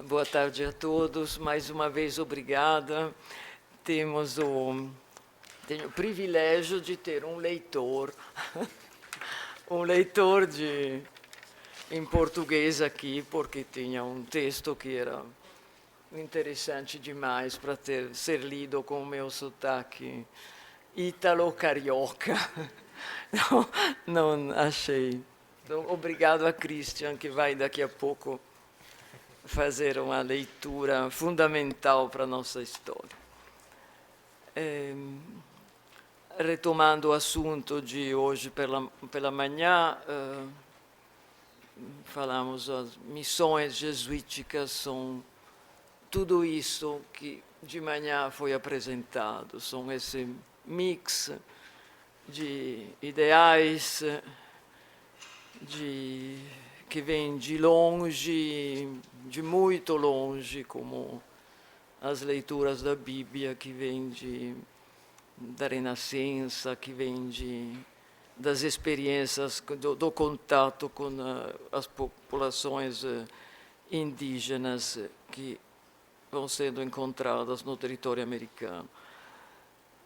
Boa tarde a todos. Mais uma vez, obrigada. Tenho o privilégio de ter um leitor, em português aqui, porque tinha um texto que era interessante demais para ser lido com o meu sotaque ítalo-carioca. Não achei. Então, obrigado a Christian, que vai daqui a pouco fazer uma leitura fundamental para a nossa história. Retomando o assunto de hoje pela manhã, falamos as missões jesuíticas são tudo isso que de manhã foi apresentado, são esse mix de ideais que vem de longe, de muito longe, como as leituras da Bíblia, que vem da Renascença, que vem das experiências, do contato com as populações indígenas que vão sendo encontradas no território americano.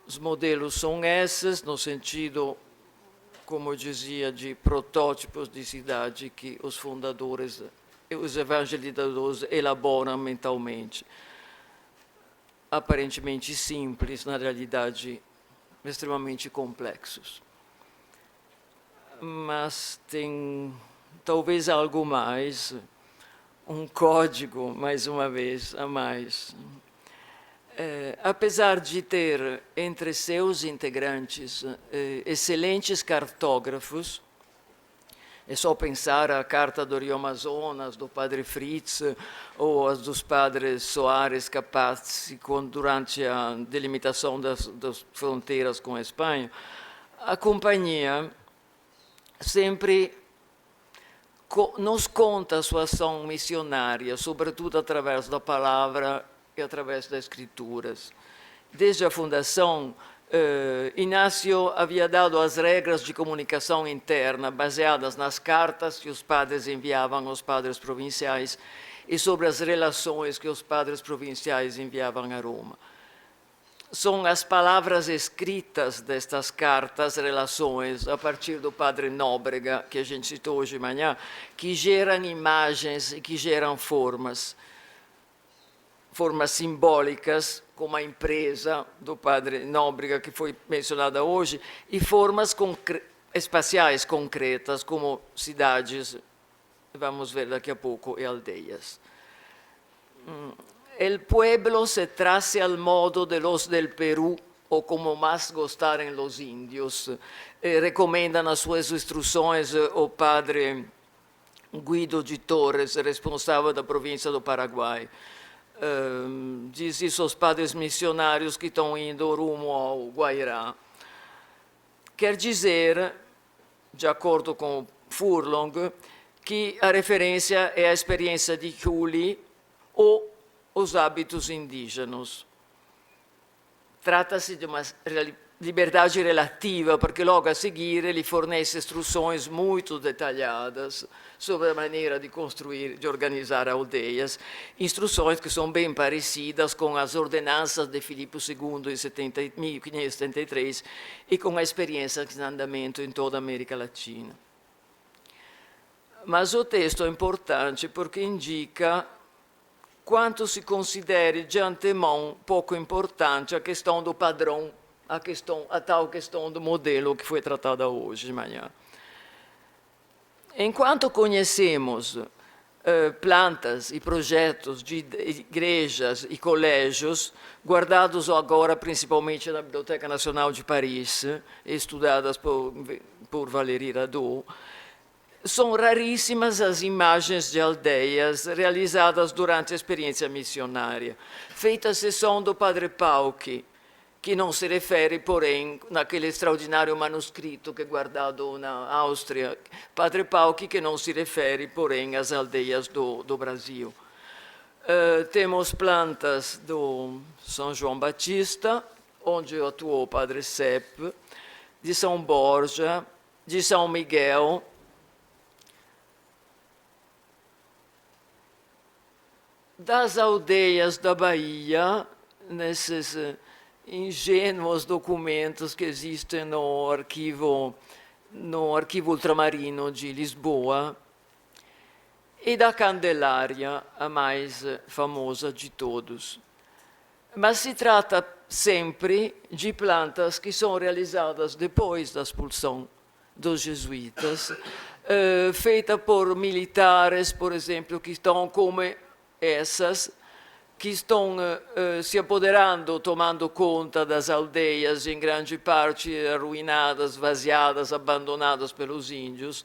Os modelos são esses, no sentido, como eu dizia, de protótipos de cidade que os fundadores, os evangelizadores elaboram mentalmente. Aparentemente simples, na realidade, extremamente complexos. Mas tem talvez algo mais, um código, mais uma vez, a mais. Apesar de ter entre seus integrantes excelentes cartógrafos, é só pensar a carta do Rio Amazonas, do padre Fritz, ou as dos padres Soares Capazzi, durante a delimitação das fronteiras com a Espanha, a companhia sempre nos conta a sua ação missionária, sobretudo através da palavra e através das escrituras. Desde a fundação, Inácio havia dado as regras de comunicação interna baseadas nas cartas que os padres enviavam aos padres provinciais e sobre as relações que os padres provinciais enviavam a Roma. São as palavras escritas destas cartas, relações, a partir do padre Nóbrega, que a gente citou hoje de manhã, que geram imagens e que geram formas simbólicas, como a empresa do padre Nóbrega, que foi mencionada hoje, e formas espaciais concretas, como cidades, vamos ver daqui a pouco, e aldeias. El pueblo se trace al modo de los del Perú, ou como mais gostarem los índios, recomenda nas suas instruções o padre Guido de Torres, responsável da província do Paraguai. Diz isso aos padres missionários que estão indo rumo ao Guairá. Quer dizer, de acordo com Furlong, que a referência é a experiência de Juli ou os hábitos indígenas. Trata-se de uma liberdade relativa, porque logo a seguir ele fornece instruções muito detalhadas sobre a maneira de construir, de organizar aldeias, instruções que são bem parecidas com as ordenanças de Filipe II em 1573 e com a experiência em andamento em toda a América Latina. Mas o texto é importante porque indica quanto se considere de antemão pouco importante a questão do padrão, a tal questão do modelo que foi tratada hoje de manhã. Enquanto conhecemos plantas e projetos de igrejas e colégios, guardados agora principalmente na Biblioteca Nacional de Paris, estudadas por Valérie Radeau, são raríssimas as imagens de aldeias realizadas durante a experiência missionária, feita a exceção do padre Pauchi, que não se refere, porém, naquele extraordinário manuscrito que é guardado na Áustria, padre Pauchi, que não se refere, porém, às aldeias do Brasil. Temos plantas do São João Batista, onde atuou o padre Sepp, de São Borja, de São Miguel, das aldeias da Bahia, nesses ingênuos documentos que existem no arquivo ultramarino de Lisboa, e da Candelária, a mais famosa de todos. Mas se trata sempre de plantas que são realizadas depois da expulsão dos jesuítas, feita por militares, por exemplo, que estão como essas, que estão se apoderando, tomando conta das aldeias, em grande parte arruinadas, vaziadas, abandonadas pelos índios,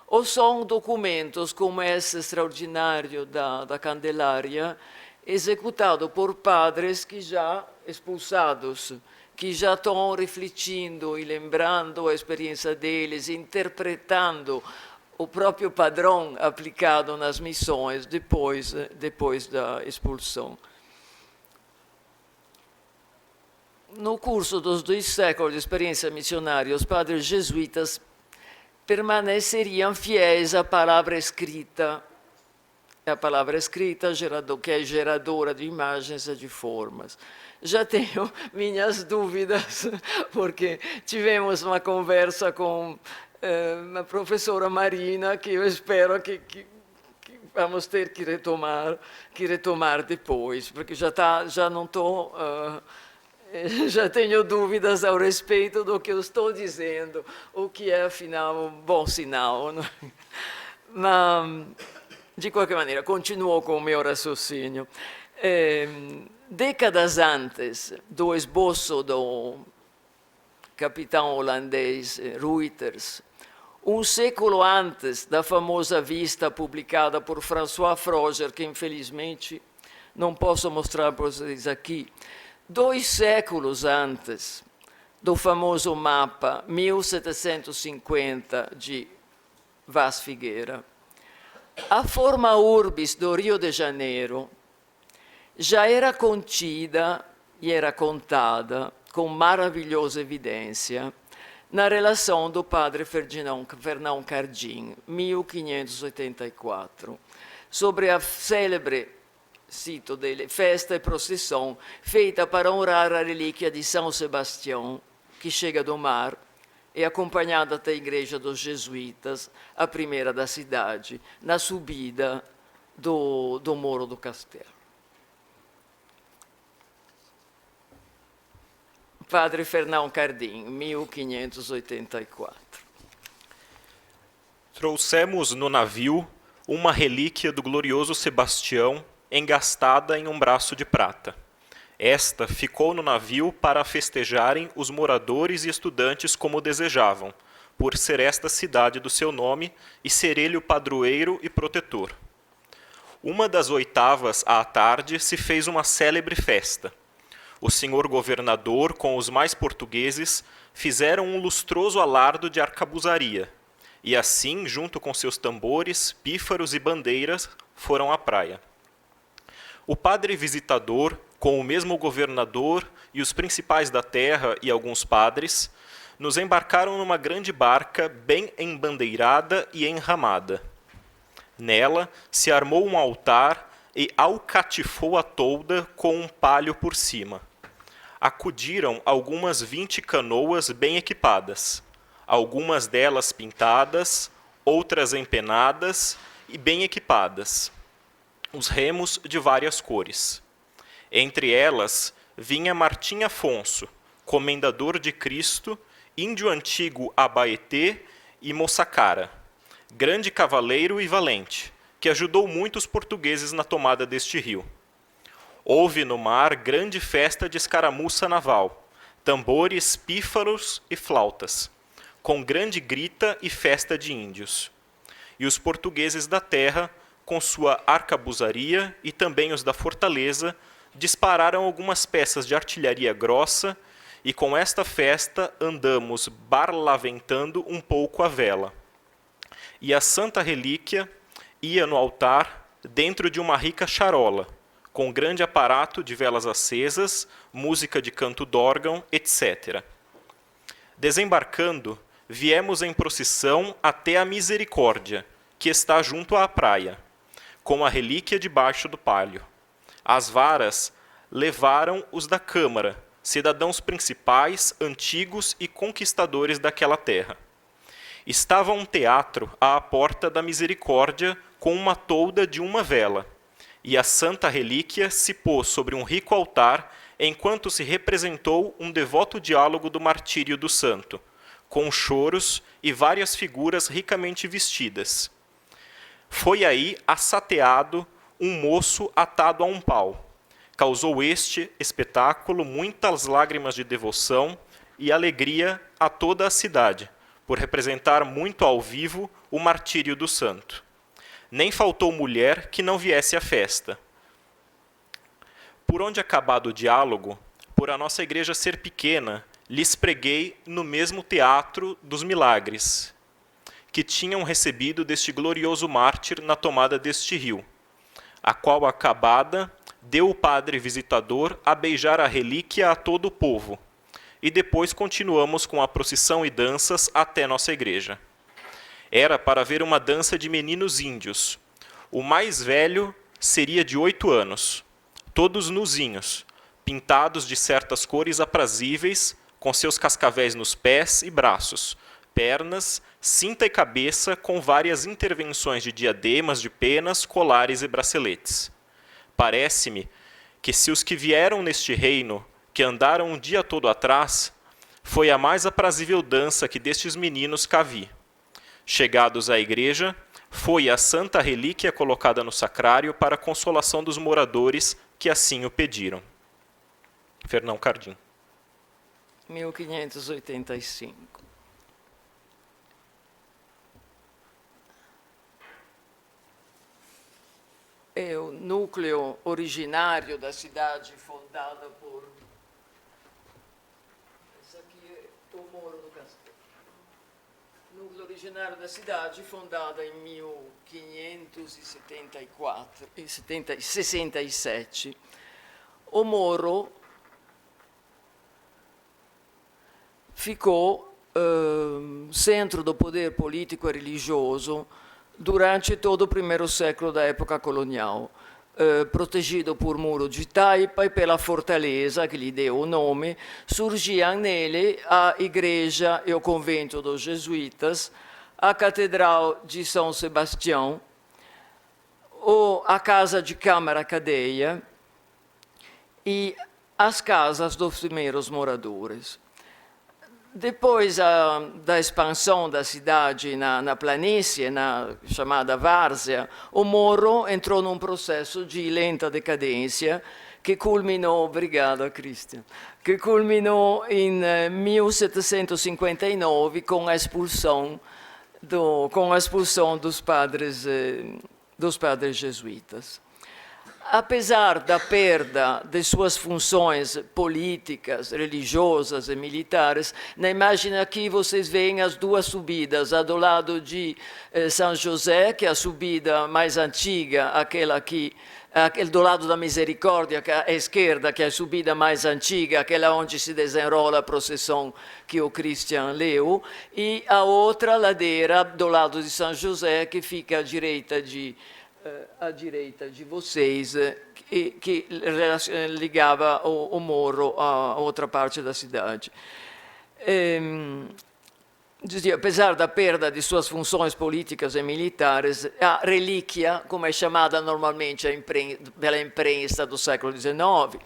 ou são documentos como esse extraordinário da Candelária, executado por padres que já expulsados, que já estão refletindo e lembrando a experiência deles, interpretando o próprio padrão aplicado nas missões depois da expulsão. No curso dos 2 séculos de experiência missionária, os padres jesuítas permaneceriam fiéis à palavra escrita, a palavra escrita que é geradora de imagens e de formas. Já tenho minhas dúvidas, porque tivemos uma conversa com a professora Marina, que eu espero que vamos ter que retomar depois, porque já não estou... já tenho dúvidas ao respeito do que eu estou dizendo, o que é, afinal, um bom sinal. Não? Mas, de qualquer maneira, continuo com o meu raciocínio. Décadas antes do esboço do capitão holandês Reuters, um século antes da famosa vista publicada por François Froger, que infelizmente não posso mostrar para vocês aqui, 2 séculos antes do famoso mapa 1750 de Vaz Figueira, a forma urbis do Rio de Janeiro já era contida e era contada com maravilhosa evidência na relação do padre Fernão Cardim, 1584, sobre a célebre, cito dele, festa e procissão feita para honrar a relíquia de São Sebastião, que chega do mar, e acompanhada até a igreja dos jesuítas, a primeira da cidade, na subida do Morro do Castelo. Padre Fernão Cardim, 1584. Trouxemos no navio uma relíquia do glorioso Sebastião, engastada em um braço de prata. Esta ficou no navio para festejarem os moradores e estudantes como desejavam, por ser esta cidade do seu nome e ser ele o padroeiro e protetor. Uma das 8ª à tarde se fez uma célebre festa. O senhor governador, com os mais portugueses, fizeram um lustroso alardo de arcabuzaria, e assim, junto com seus tambores, pífaros e bandeiras, foram à praia. O padre visitador, com o mesmo governador e os principais da terra e alguns padres, nos embarcaram numa grande barca bem embandeirada e enramada. Nela se armou um altar e alcatifou a tolda com um palho por cima. Acudiram algumas 20 canoas bem equipadas, algumas delas pintadas, outras empenadas e bem equipadas, os remos de várias cores. Entre elas vinha Martim Afonso, comendador de Cristo, índio antigo Abaetê e Moçacara, grande cavaleiro e valente, que ajudou muitos portugueses na tomada deste rio. Houve no mar grande festa de escaramuça naval, tambores, pífaros e flautas, com grande grita e festa de índios. E os portugueses da terra, com sua arcabuzaria, e também os da fortaleza, dispararam algumas peças de artilharia grossa, e com esta festa andamos barlaventando um pouco a vela. E a santa relíquia ia no altar dentro de uma rica charola, com grande aparato de velas acesas, música de canto d'órgão, etc. Desembarcando, viemos em procissão até a Misericórdia, que está junto à praia. com a relíquia debaixo do palio. As varas levaram os da Câmara, cidadãos principais, antigos e conquistadores daquela terra. Estava um teatro à porta da Misericórdia com uma tolda de uma vela, e a santa relíquia se pôs sobre um rico altar enquanto se representou um devoto diálogo do martírio do santo, com choros e várias figuras ricamente vestidas. Foi aí assateado um moço atado a um pau. Causou este espetáculo muitas lágrimas de devoção e alegria a toda a cidade, por representar muito ao vivo o martírio do santo. Nem faltou mulher que não viesse à festa. Por onde acabado o diálogo, por a nossa igreja ser pequena, lhes preguei no mesmo teatro dos milagres, que tinham recebido deste glorioso mártir na tomada deste rio, a qual acabada deu o padre visitador a beijar a relíquia a todo o povo, e depois continuamos com a procissão e danças até nossa igreja. Era para ver uma dança de meninos índios. O mais velho seria de 8 anos, todos nuzinhos, pintados de certas cores aprazíveis, com seus cascavéis nos pés e braços, pernas, cinta e cabeça, com várias intervenções de diademas de penas, colares e braceletes. Parece-me que se os que vieram neste reino, que andaram um dia todo atrás, foi a mais aprazível dança que destes meninos cá vi. Chegados à igreja, foi a santa relíquia colocada no sacrário para a consolação dos moradores que assim o pediram. Fernão Cardim. 1585. É o núcleo originário da cidade fundada por... Esse aqui é o Moro do Castelo. Núcleo originário da cidade fundada em 1574 e 67. O Moro ficou centro do poder político e religioso durante todo o primeiro século da época colonial, protegido por muro de taipa e pela fortaleza que lhe deu o nome. Surgiam nele a igreja e o convento dos jesuítas, a catedral de São Sebastião, a casa de Câmara-Cadeia e as casas dos primeiros moradores. Depois da expansão da cidade na planície, na chamada Várzea, o Moro entrou num processo de lenta decadência que culminou, obrigada, Christian, que culminou em 1759 com a expulsão dos padres jesuítas. Apesar da perda de suas funções políticas, religiosas e militares, na imagem aqui vocês veem as duas subidas, a do lado de São José, que é a subida mais antiga, aquela do lado da Misericórdia, que é a esquerda, que é a subida mais antiga, aquela onde se desenrola a procissão que o Christian leu, e a outra ladeira do lado de São José, que fica à direita de vocês, que ligava o Moro a outra parte da cidade. Apesar da perda de suas funções políticas e militares, a relíquia, como é chamada normalmente pela imprensa do século XIX,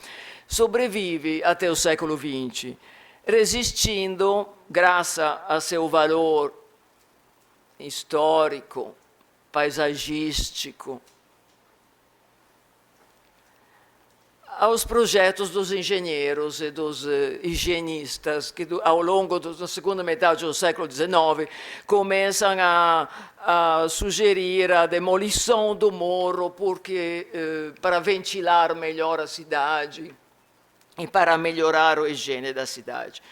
sobrevive até o século XX, resistindo, graças a seu valor histórico, paisagístico, aos projetos dos engenheiros e dos higienistas, que ao longo da segunda metade do século XIX começam a sugerir a demolição do Moro para ventilar melhor a cidade e para melhorar a higiene da cidade.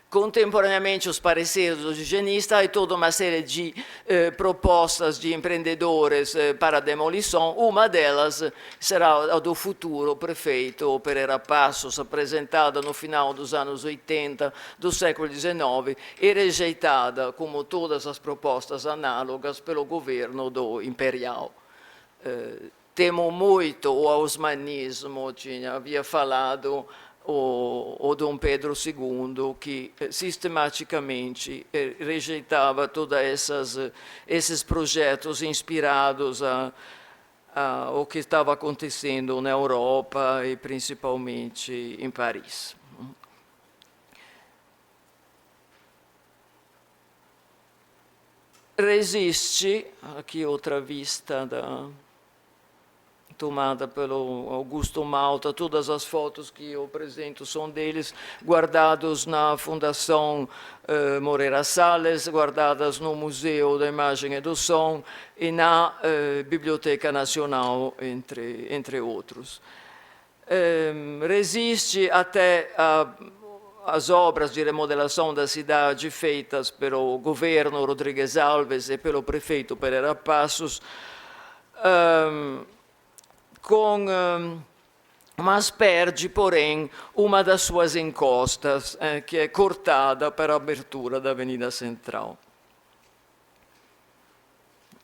Contemporaneamente, os pareceres dos higienistas e toda uma série de propostas de empreendedores para a demolição. Uma delas será a do futuro prefeito Pereira Passos, apresentada no final dos anos 80 do século XIX e rejeitada, como todas as propostas análogas, pelo governo do imperial. temo muito o osmanismo, havia falado o Dom Pedro II, que sistematicamente rejeitava todos esses projetos inspirados ao que estava acontecendo na Europa e principalmente em Paris. Resiste, aqui outra vista tomada pelo Augusto Malta, todas as fotos que eu apresento são deles, guardados na Fundação Moreira Salles, guardadas no Museu da Imagem e do Som e na Biblioteca Nacional, entre outros. Resiste até as obras de remodelação da cidade feitas pelo governo Rodrigues Alves e pelo prefeito Pereira Passos, mas perde, porém, uma das suas encostas, que é cortada para a abertura da Avenida Central.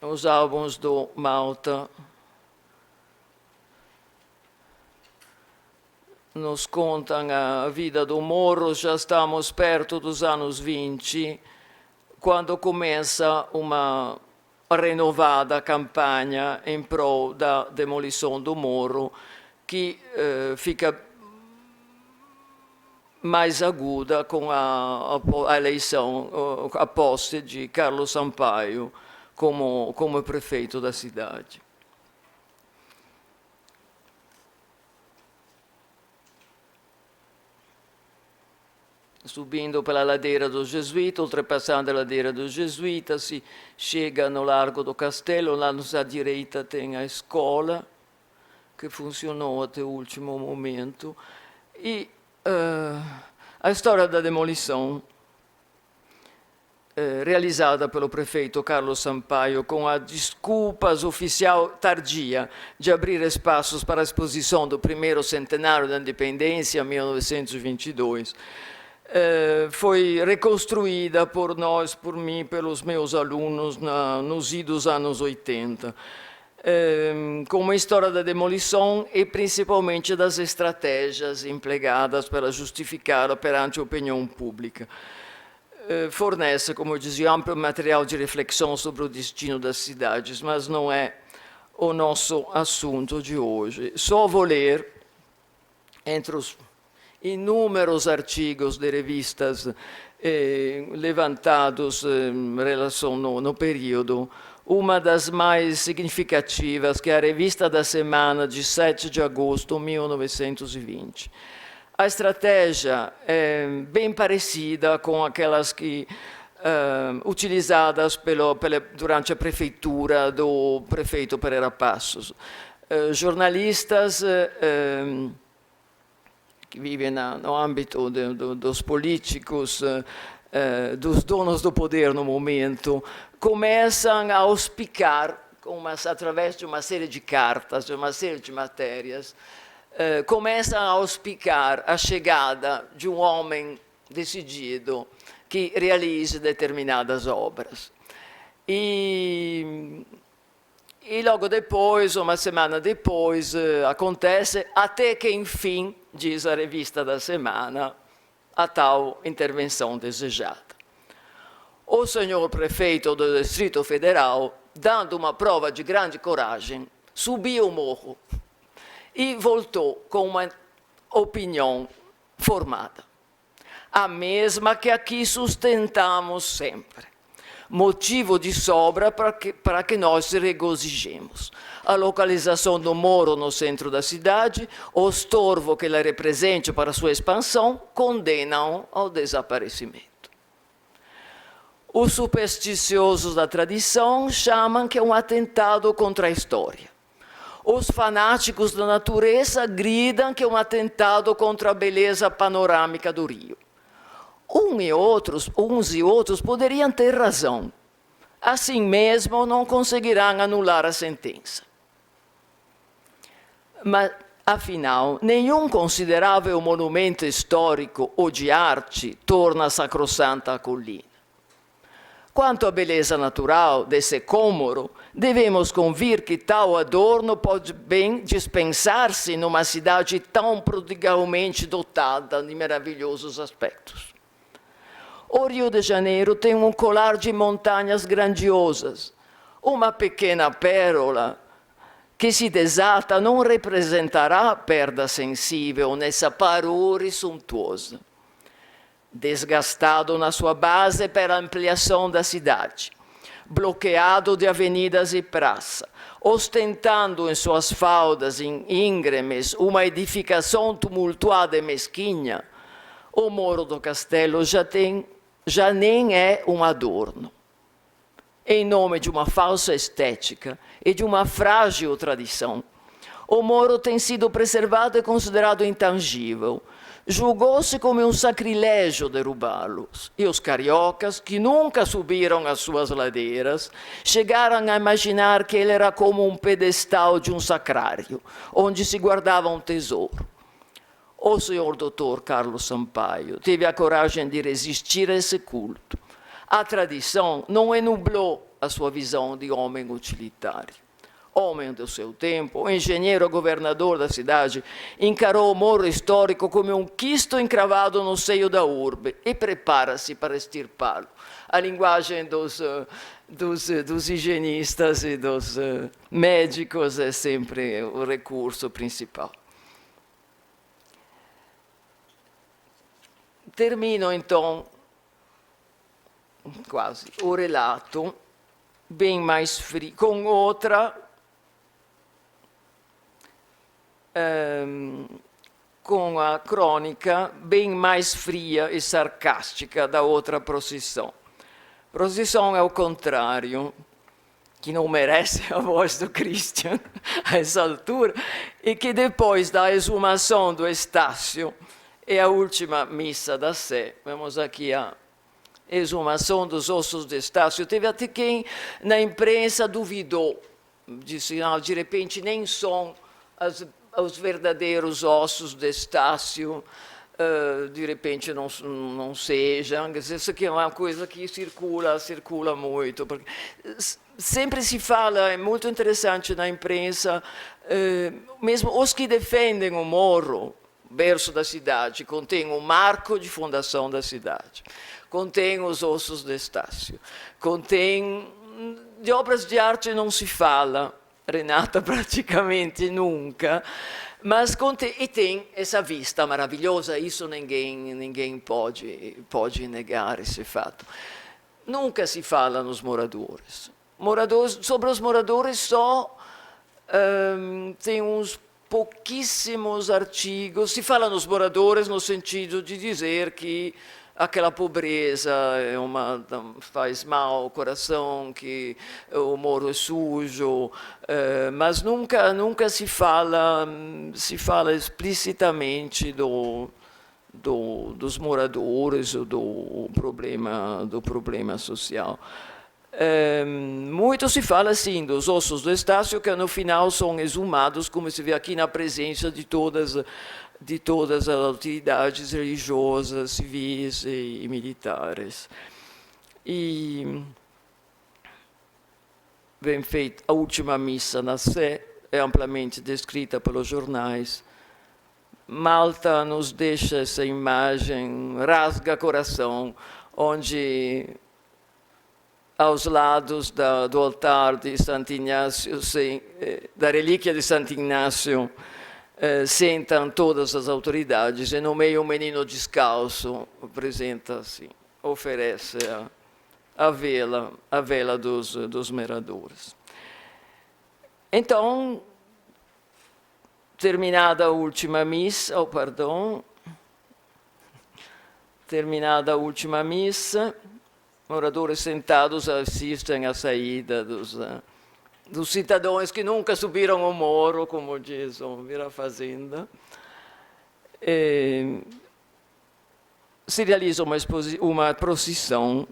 Os álbuns do Malta nos contam a vida do Morro. Já estamos perto dos anos 20, quando começa uma renovada campanha em prol da demolição do Morro, que fica mais aguda com a eleição, a posse de Carlos Sampaio como prefeito da cidade. Subindo pela ladeira dos Jesuítas, ultrapassando a ladeira dos Jesuítas, se chega no Largo do Castelo. Lá à direita tem a escola, que funcionou até o último momento. E a história da demolição, realizada pelo prefeito Carlos Sampaio, com a desculpa oficial tardia de abrir espaços para a exposição do primeiro centenário da independência, 1922, foi reconstruída por nós, por mim, pelos meus alunos nos idos anos 80, com uma história da demolição e principalmente das estratégias empregadas para justificá-la perante a opinião pública. Fornece, como eu dizia, amplo material de reflexão sobre o destino das cidades, mas não é o nosso assunto de hoje. Só vou ler, entre os inúmeros artigos de revistas levantados em relação no período, uma das mais significativas, que é a Revista da Semana, de 7 de agosto de 1920. A estratégia é bem parecida com aquelas que utilizadas durante a prefeitura do prefeito Pereira Passos. Jornalistas que vivem no âmbito dos políticos, dos donos do poder no momento, começam a auspicar, através de uma série de cartas, de uma série de matérias, começam a auspicar a chegada de um homem decidido que realize determinadas obras. E logo depois, uma semana depois, acontece, até que, enfim, diz a Revista da Semana, a tal intervenção desejada. O senhor prefeito do Distrito Federal, dando uma prova de grande coragem, subiu o morro e voltou com uma opinião formada. A mesma que aqui sustentamos sempre. Motivo de sobra para que nós se regozijemos. A localização do Morro no centro da cidade, o estorvo que ela representa para sua expansão, condenam ao desaparecimento. Os supersticiosos da tradição chamam que é um atentado contra a história. Os fanáticos da natureza gridam que é um atentado contra a beleza panorâmica do Rio. Uns e outros poderiam ter razão. Assim mesmo, não conseguirão anular a sentença. Mas, afinal, nenhum considerável monumento histórico ou de arte torna sacrossanta a colina. Quanto à beleza natural desse cômoro, devemos convir que tal adorno pode bem dispensar-se numa cidade tão prodigalmente dotada de maravilhosos aspectos. O Rio de Janeiro tem um colar de montanhas grandiosas. Uma pequena pérola que se desata não representará perda sensível nessa parure suntuosa. Desgastado na sua base pela ampliação da cidade, bloqueado de avenidas e praça, ostentando em suas faldas íngremes uma edificação tumultuada e mesquinha, o Moro do Castelo já nem é um adorno. Em nome de uma falsa estética e de uma frágil tradição, o Moro tem sido preservado e considerado intangível. Julgou-se como um sacrilégio derrubá-los. E os cariocas, que nunca subiram as suas ladeiras, chegaram a imaginar que ele era como um pedestal de um sacrário, onde se guardava um tesouro. O senhor doutor Carlos Sampaio teve a coragem de resistir a esse culto. A tradição não enublou a sua visão de homem utilitário. Homem do seu tempo, o engenheiro governador da cidade encarou o Moro histórico como um quisto encravado no seio da urbe e prepara-se para extirpá-lo. A linguagem dos higienistas e dos médicos é sempre o recurso principal. Termino, então, quase, o relato, bem mais frio, com outra... com a crônica bem mais fria e sarcástica da outra procissão. Procissão é o contrário, que não merece a voz do Christian a essa altura, e que depois da exumação do Estácio é a última missa da Sé. Vamos aqui a exumação dos ossos de Estácio. Teve até quem na imprensa duvidou, disse, de repente nem são os verdadeiros ossos de Estácio, de repente não sejam. Isso aqui é uma coisa que circula muito. Porque sempre se fala, é muito interessante na imprensa, mesmo os que defendem o Morro, berço da cidade, contém o marco de fundação da cidade, contém os ossos de Estácio, contém... De obras de arte não se fala, Renata praticamente nunca, mas e tem essa vista maravilhosa, isso ninguém pode negar esse fato. Nunca se fala nos moradores. Sobre os moradores só tem uns pouquíssimos artigos. Se fala nos moradores no sentido de dizer que aquela pobreza faz mal ao coração, que o Moro é sujo, mas nunca se fala explicitamente dos moradores ou do problema social. Muito se fala, sim, dos ossos do Estácio, que no final são exumados, como se vê aqui, na presença de todas as autoridades religiosas, civis e militares. E, bem feito, a última missa na Sé é amplamente descrita pelos jornais. Malta nos deixa essa imagem, rasga coração, onde aos lados do altar de Santo Inácio, da relíquia de Santo Inácio, sentam todas as autoridades e no meio um menino descalço apresenta-se, oferece a vela dos moradores. Então, terminada a última missa, moradores sentados assistem à saída dos cidadãos que nunca subiram o morro, como diz o Vira Fazenda. Se realiza uma procissão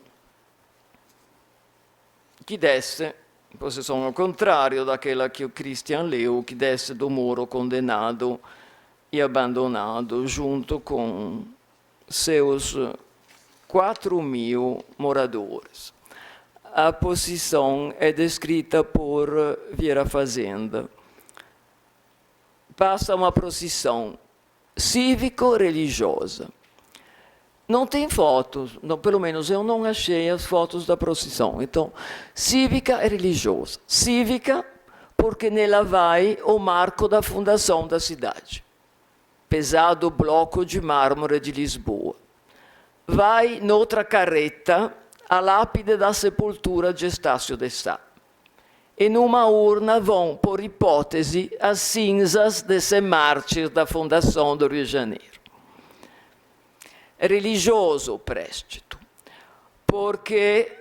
que desce, procissão ao contrário daquela que o Christian leu, que desce do morro condenado e abandonado, junto com seus 4.000 moradores. a posição é descrita por Vieira Fazenda. Passa uma procissão cívico-religiosa. Não tem fotos, não, pelo menos eu não achei as fotos da procissão. Então, cívica e religiosa. Cívica, porque nela vai o marco da fundação da cidade. Pesado bloco de mármore de Lisboa. Vai noutra carreta a lápide da sepultura de Estácio de Sá. E numa urna vão, por hipótese, as cinzas desse mártir da fundação do Rio de Janeiro. Religioso o préstito, porque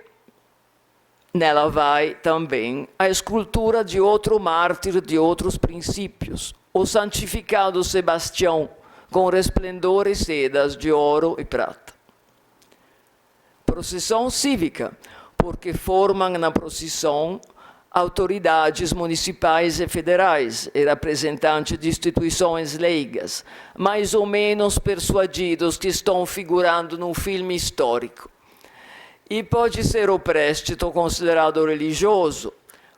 nela vai também a escultura de outro mártir de outros princípios, o santificado Sebastião, com resplendor e sedas de ouro e prata. Procissão cívica, porque formam na procissão autoridades municipais e federais e representantes de instituições leigas, mais ou menos persuadidos que estão figurando num filme histórico. E pode ser o préstito considerado religioso,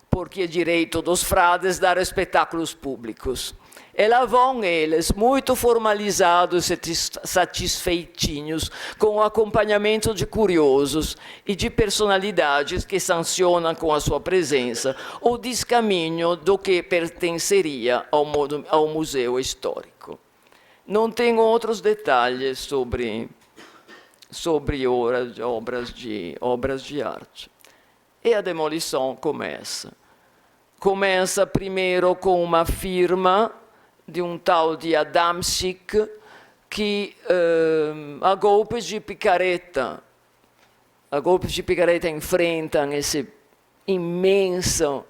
porque é direito dos frades dar espetáculos públicos. E lá vão eles, muito formalizados e satisfeitinhos, com o acompanhamento de curiosos e de personalidades que sancionam com a sua presença o descaminho do que pertenceria ao museu histórico. Não tenho outros detalhes sobre obras de arte. E a demolição começa. Começa primeiro com uma firma de um tal de Adamczyk, que a golpes de picareta enfrentam esse imenso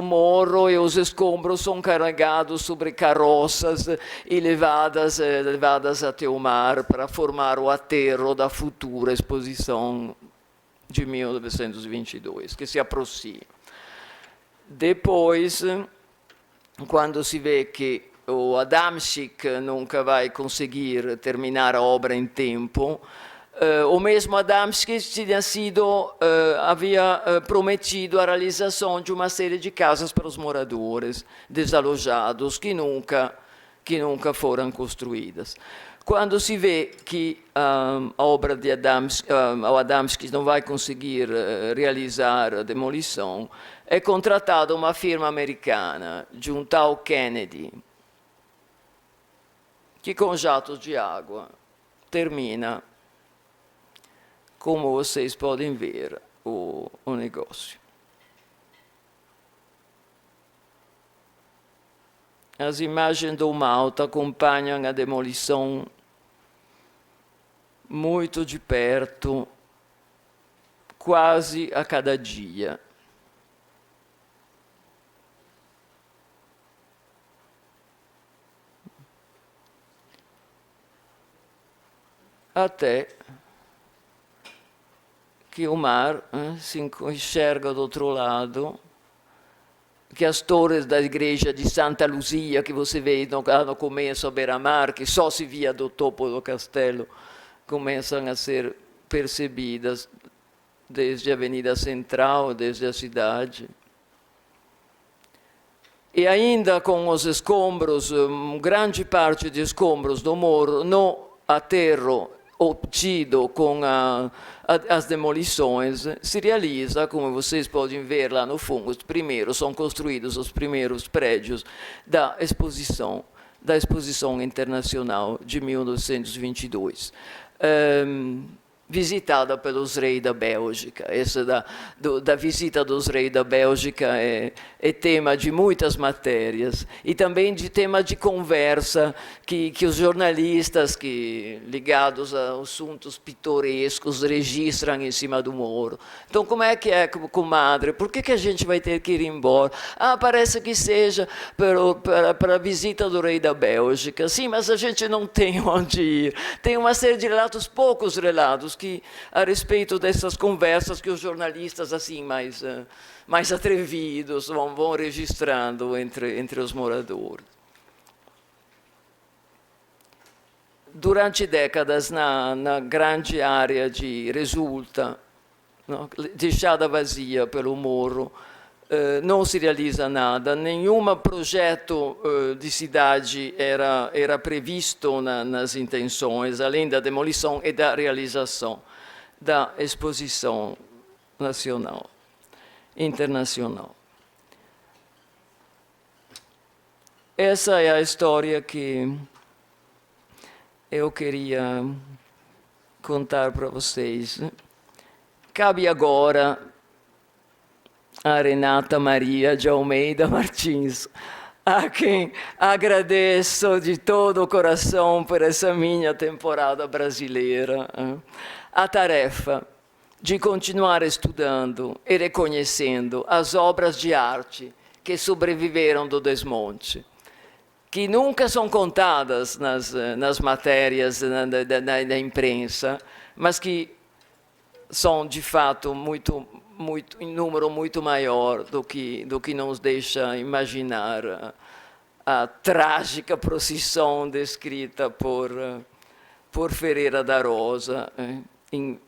morro e os escombros são carregados sobre carroças e levadas até o mar para formar o aterro da futura exposição de 1922, que se aproxima. Depois, quando se vê que o Adamczyk nunca vai conseguir terminar a obra em tempo, o mesmo Adamczyk havia prometido a realização de uma série de casas para os moradores desalojados que nunca foram construídas. Quando se vê que a obra de Adamczyk não vai conseguir realizar a demolição, é contratada uma firma americana de um tal Kennedy, que com jatos de água termina, como vocês podem ver, o negócio. As imagens do Malta acompanham a demolição muito de perto, quase a cada dia. Até que o mar se enxerga do outro lado, que as torres da igreja de Santa Luzia, que você vê no começo a beira-mar, que só se via do topo do castelo, começam a ser percebidas desde a Avenida Central, desde a cidade. E ainda com os escombros, grande parte de escombros do morro no aterro obtido com as demolições, se realiza, como vocês podem ver lá no fundo, são construídos os primeiros prédios da exposição internacional de 1922. Visitada pelos reis da Bélgica. Essa da visita dos reis da Bélgica é tema de muitas matérias e também de tema de conversa que os jornalistas ligados a assuntos pitorescos registram em cima do morro. Então, como é, comadre? Por que a gente vai ter que ir embora? Parece que seja para a visita do rei da Bélgica. Sim, mas a gente não tem onde ir. Tem uma série de relatos, poucos relatos, a respeito dessas conversas que os jornalistas assim mais atrevidos vão registrando entre os moradores. Durante décadas, na grande área de Resulta, não? Deixada vazia pelo morro. Não se realiza nada, nenhum projeto de cidade era previsto nas intenções, além da demolição e da realização da exposição nacional, internacional. Essa é a história que eu queria contar para vocês. Cabe agora a Renata Maria de Almeida Martins, a quem agradeço de todo o coração por essa minha temporada brasileira, a tarefa de continuar estudando e reconhecendo as obras de arte que sobreviveram do desmonte, que nunca são contadas nas matérias da imprensa, mas que são, de fato, em número muito maior do que nos deixa imaginar a trágica procissão descrita por Ferreira da Rosa em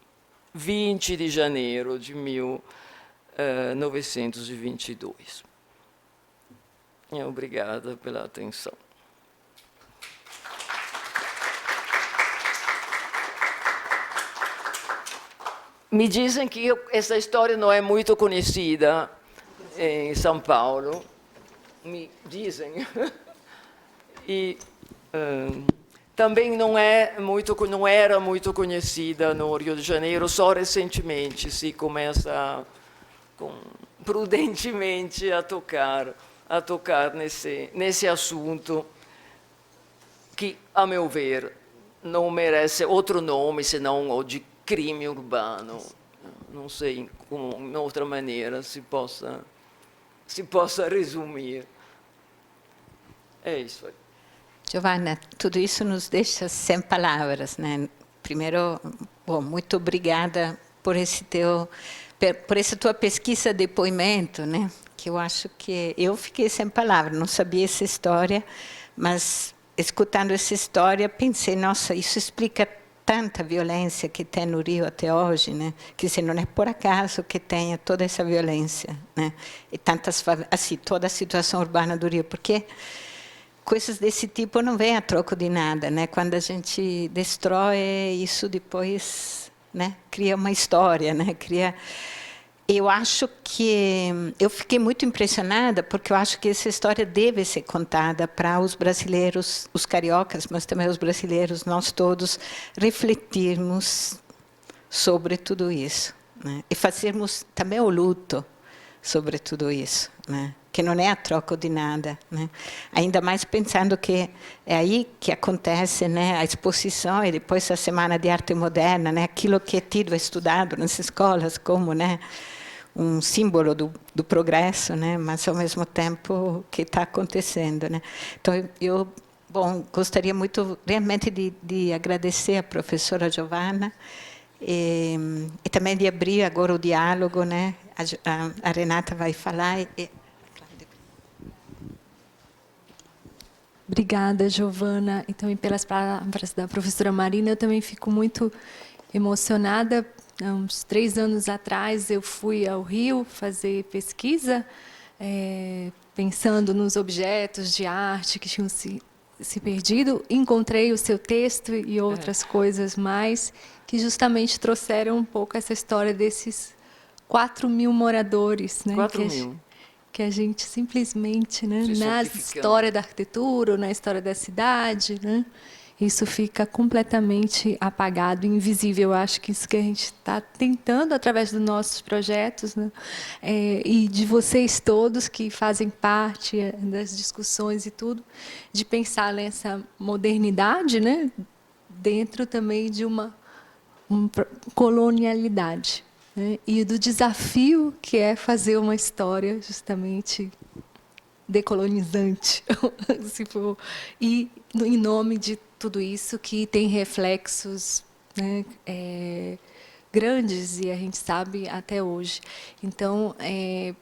20 de janeiro de 1922. Obrigada pela atenção. Me dizem que essa história não é muito conhecida em São Paulo. Me dizem. E também não era muito conhecida no Rio de Janeiro. Só recentemente se começa prudentemente a tocar nesse assunto que, a meu ver, não merece outro nome senão o de crime urbano. Não sei como, de outra maneira, se possa resumir. É isso aí. Giovanna, tudo isso nos deixa sem palavras, né? Primeiro, bom, muito obrigada por essa tua pesquisa de depoimento, né? Que eu acho que eu fiquei sem palavras, não sabia essa história, mas escutando essa história pensei, nossa, isso explica tanta violência que tem no Rio até hoje, né? Que se não é por acaso que tenha toda essa violência, né? E assim, toda a situação urbana do Rio, porque coisas desse tipo não vêm a troco de nada, né? Quando a gente destrói isso depois, né? Cria uma história, né? Eu acho que eu fiquei muito impressionada porque eu acho que essa história deve ser contada para os brasileiros, os cariocas, mas também os brasileiros, nós todos refletirmos sobre tudo isso, né? E fazermos também o luto sobre tudo isso, né? Que não é a troca de nada, né? Ainda mais pensando que é aí que acontece, né, a exposição e depois a Semana de Arte Moderna, né? Aquilo que é tido, estudado nas escolas como, né, um símbolo do progresso, né? Mas ao mesmo tempo que está acontecendo, né? Então eu gostaria muito realmente de agradecer a professora Giovanna e também de abrir agora o diálogo, né? A Renata vai falar. Obrigada, Giovanna, e também pelas palavras da professora Marina. Eu também fico muito emocionada. Há uns 3 anos atrás, eu fui ao Rio fazer pesquisa, pensando nos objetos de arte que tinham se perdido. Encontrei o seu texto e outras coisas mais, que justamente trouxeram um pouco essa história desses 4.000 moradores, né? 4.000. Que a gente simplesmente, né, na história da arquitetura, ou na história da cidade, né, isso fica completamente apagado, invisível. Eu acho que isso que a gente está tentando, através dos nossos projetos, né, e de vocês todos que fazem parte das discussões e tudo, de pensar nessa modernidade, né, dentro também de uma colonialidade, né, e do desafio que é fazer uma história justamente decolonizante, se for, e em nome de tudo isso que tem reflexos, né, grandes, e a gente sabe até hoje. Então, é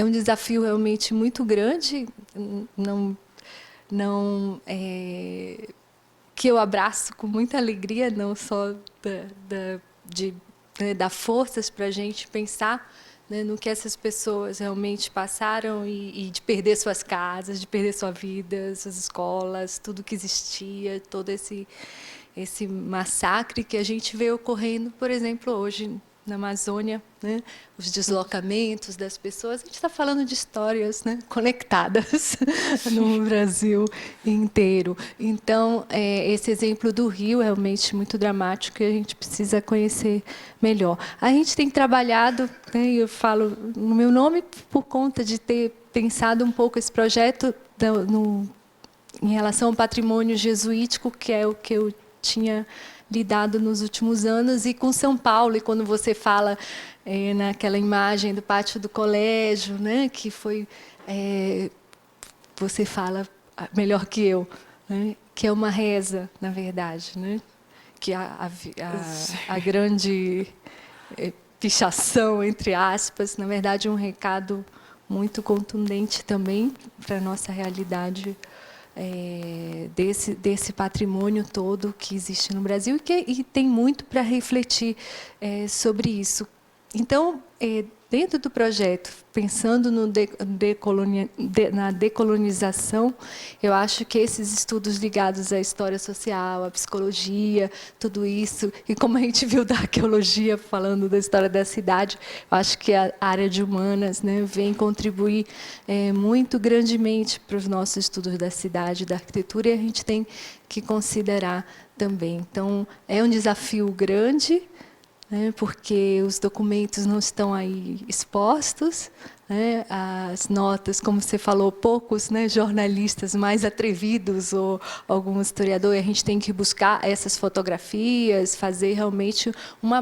um desafio realmente muito grande, que eu abraço com muita alegria, não só de né, dar forças para a gente pensar, né, no que essas pessoas realmente passaram e de perder suas casas, de perder sua vida, suas escolas, tudo que existia, todo esse massacre que a gente vê ocorrendo, por exemplo, hoje na Amazônia, né? Os deslocamentos das pessoas. A gente está falando de histórias, né, conectadas no Brasil inteiro. Então, esse exemplo do Rio é realmente muito dramático e a gente precisa conhecer melhor. A gente tem trabalhado, né, eu falo no meu nome por conta de ter pensado um pouco esse projeto em relação ao patrimônio jesuítico, que é o que eu tinha lidado nos últimos anos, e com São Paulo, e quando você fala naquela imagem do pátio do colégio, né, que foi, você fala melhor que eu, né, que é uma reza, na verdade, né, que a grande pichação, entre aspas, na verdade, é um recado muito contundente também para a nossa realidade, desse patrimônio todo que existe no Brasil e tem muito para refletir sobre isso. Então, dentro do projeto, pensando na decolonização, eu acho que esses estudos ligados à história social, à psicologia, tudo isso, e como a gente viu da arqueologia, falando da história da cidade, eu acho que a área de humanas, né, vem contribuir muito grandemente para os nossos estudos da cidade, da arquitetura, e a gente tem que considerar também. Então, é um desafio grande, porque os documentos não estão aí expostos, né? As notas, como você falou, poucos, né, jornalistas mais atrevidos ou algum historiador, a gente tem que buscar essas fotografias, fazer realmente uma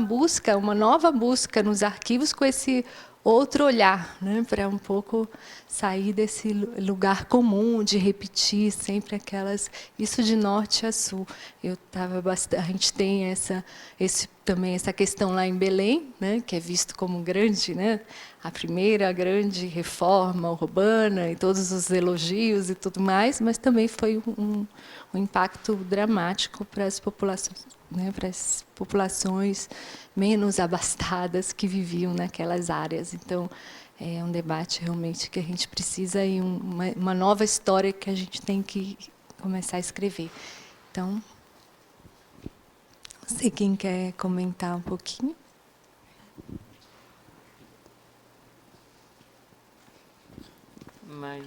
nova busca nos arquivos com esse outro olhar, né, para um pouco sair desse lugar comum de repetir sempre isso de norte a sul. A gente tem também essa questão lá em Belém, né, que é visto como grande, né, a primeira grande reforma urbana e todos os elogios e tudo mais, mas também foi um impacto dramático para as populações, né, para as populações menos abastadas que viviam naquelas áreas. Então, é um debate realmente que a gente precisa e uma nova história que a gente tem que começar a escrever. Então, não sei quem quer comentar um pouquinho. Mas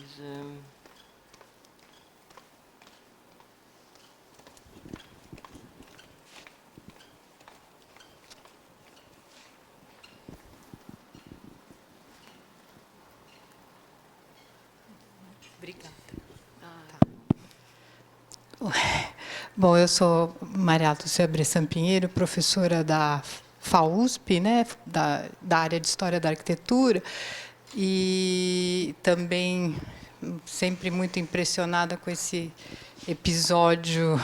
Obrigada. Bom, eu sou Maria Lúcia Bressan Pinheiro, professora da FAUSP, né, da área de História da Arquitetura, e também sempre muito impressionada com esse episódio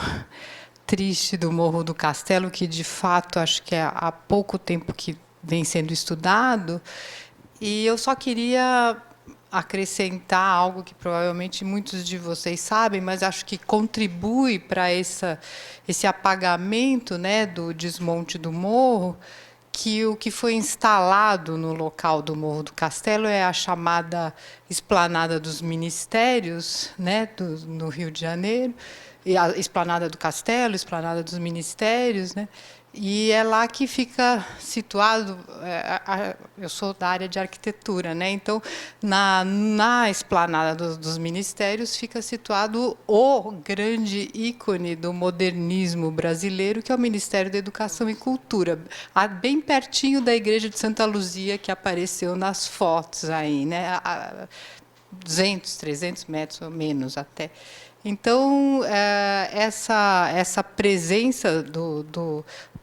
triste do Morro do Castelo, que, de fato, acho que há pouco tempo que vem sendo estudado. E eu só queria acrescentar algo que provavelmente muitos de vocês sabem, mas acho que contribui para esse apagamento, né, do desmonte do morro, que o que foi instalado no local do Morro do Castelo é a chamada Esplanada dos Ministérios, né, no Rio de Janeiro, e a Esplanada do Castelo, Esplanada dos Ministérios, né? E é lá que fica situado. Eu sou da área de arquitetura, né? Então, na Esplanada dos Ministérios fica situado o grande ícone do modernismo brasileiro, que é o Ministério da Educação e Cultura, bem pertinho da Igreja de Santa Luzia, que apareceu nas fotos aí, né? A 200, 300 metros ou menos até. Então, essa presença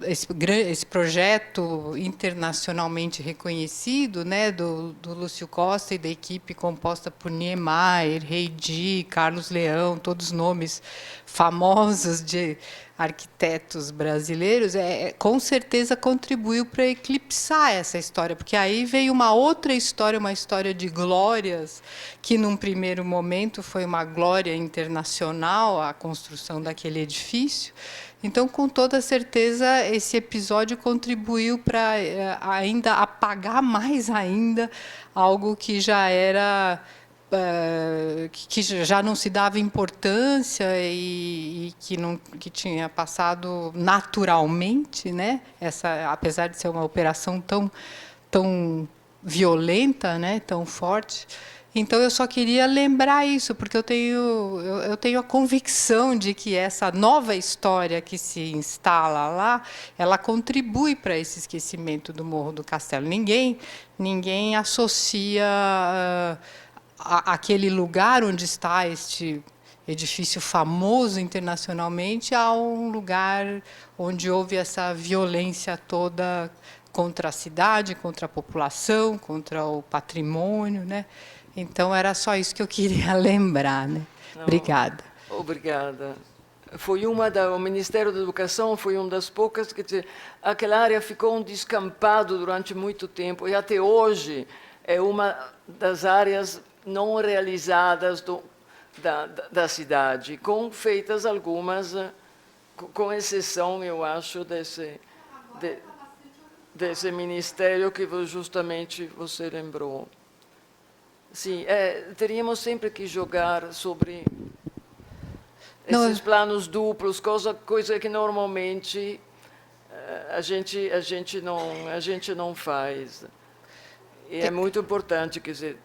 esse projeto internacionalmente reconhecido, né, do Lúcio Costa e da equipe composta por Niemeyer, Reidi, Carlos Leão, todos nomes famosos arquitetos brasileiros, com certeza contribuiu para eclipsar essa história, porque aí veio uma outra história, uma história de glórias, que num primeiro momento foi uma glória internacional, a construção daquele edifício. Então, com toda certeza, esse episódio contribuiu para ainda apagar mais ainda algo que já era que já não se dava importância e que tinha passado naturalmente, né? Apesar de ser uma operação tão violenta, né? Tão forte. Então, eu só queria lembrar isso, porque eu tenho a convicção de que essa nova história que se instala lá, ela contribui para esse esquecimento do Morro do Castelo. Ninguém associa aquele lugar onde está este edifício famoso internacionalmente a um lugar onde houve essa violência toda contra a cidade, contra a população, contra o patrimônio, né? Então, era só isso que eu queria lembrar, né? Não, obrigada. Obrigada. O Ministério da Educação foi uma das poucas que aquela área ficou um descampado durante muito tempo e até hoje é uma das áreas não realizadas da cidade, feitas algumas, com exceção, eu acho, desse ministério que justamente você lembrou. Sim, teríamos sempre que jogar sobre esses planos duplos, coisa que normalmente a gente não faz. E é muito importante, quer dizer,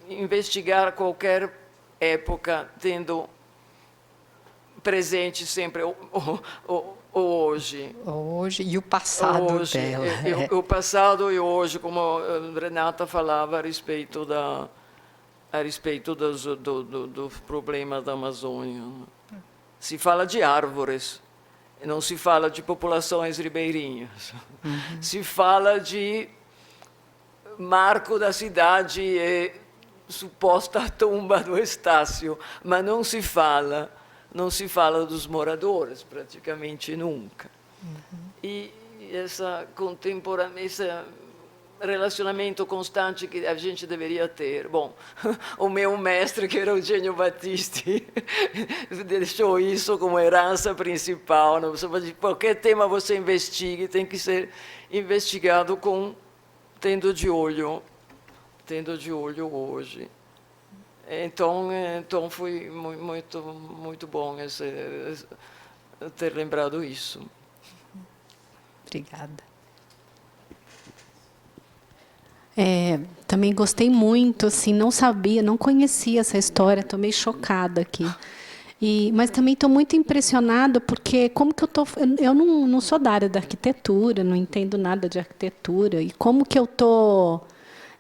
investigar qualquer época tendo presente sempre o hoje. Hoje e o passado hoje, dela. O passado e hoje, como a Renata falava a respeito do problema da Amazônia. Se fala de árvores, não se fala de populações ribeirinhas. Uhum. Se fala de marco da cidade e suposta tumba do Estácio, mas não se fala dos moradores praticamente nunca. Uhum. E esse relacionamento constante que a gente deveria ter. Bom, o meu mestre, que era o Eugênio Battisti, deixou isso como herança principal. Qualquer tema você investigue tem que ser investigado tendo de olho hoje. Então foi muito bom ter lembrado isso. Obrigada. Também gostei muito, assim, não conhecia essa história, estou meio chocada aqui. Mas também estou muito impressionada porque eu não sou da área da arquitetura, não entendo nada de arquitetura, e como que eu estou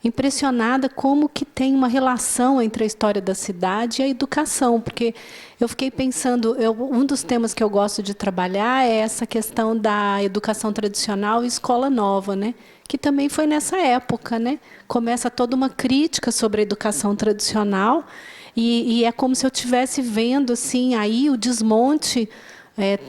impressionada como que tem uma relação entre a história da cidade e a educação, porque eu fiquei pensando, um dos temas que eu gosto de trabalhar é essa questão da educação tradicional e escola nova, né? Que também foi nessa época, né? Começa toda uma crítica sobre a educação tradicional e é como se eu estivesse vendo assim aí o desmonte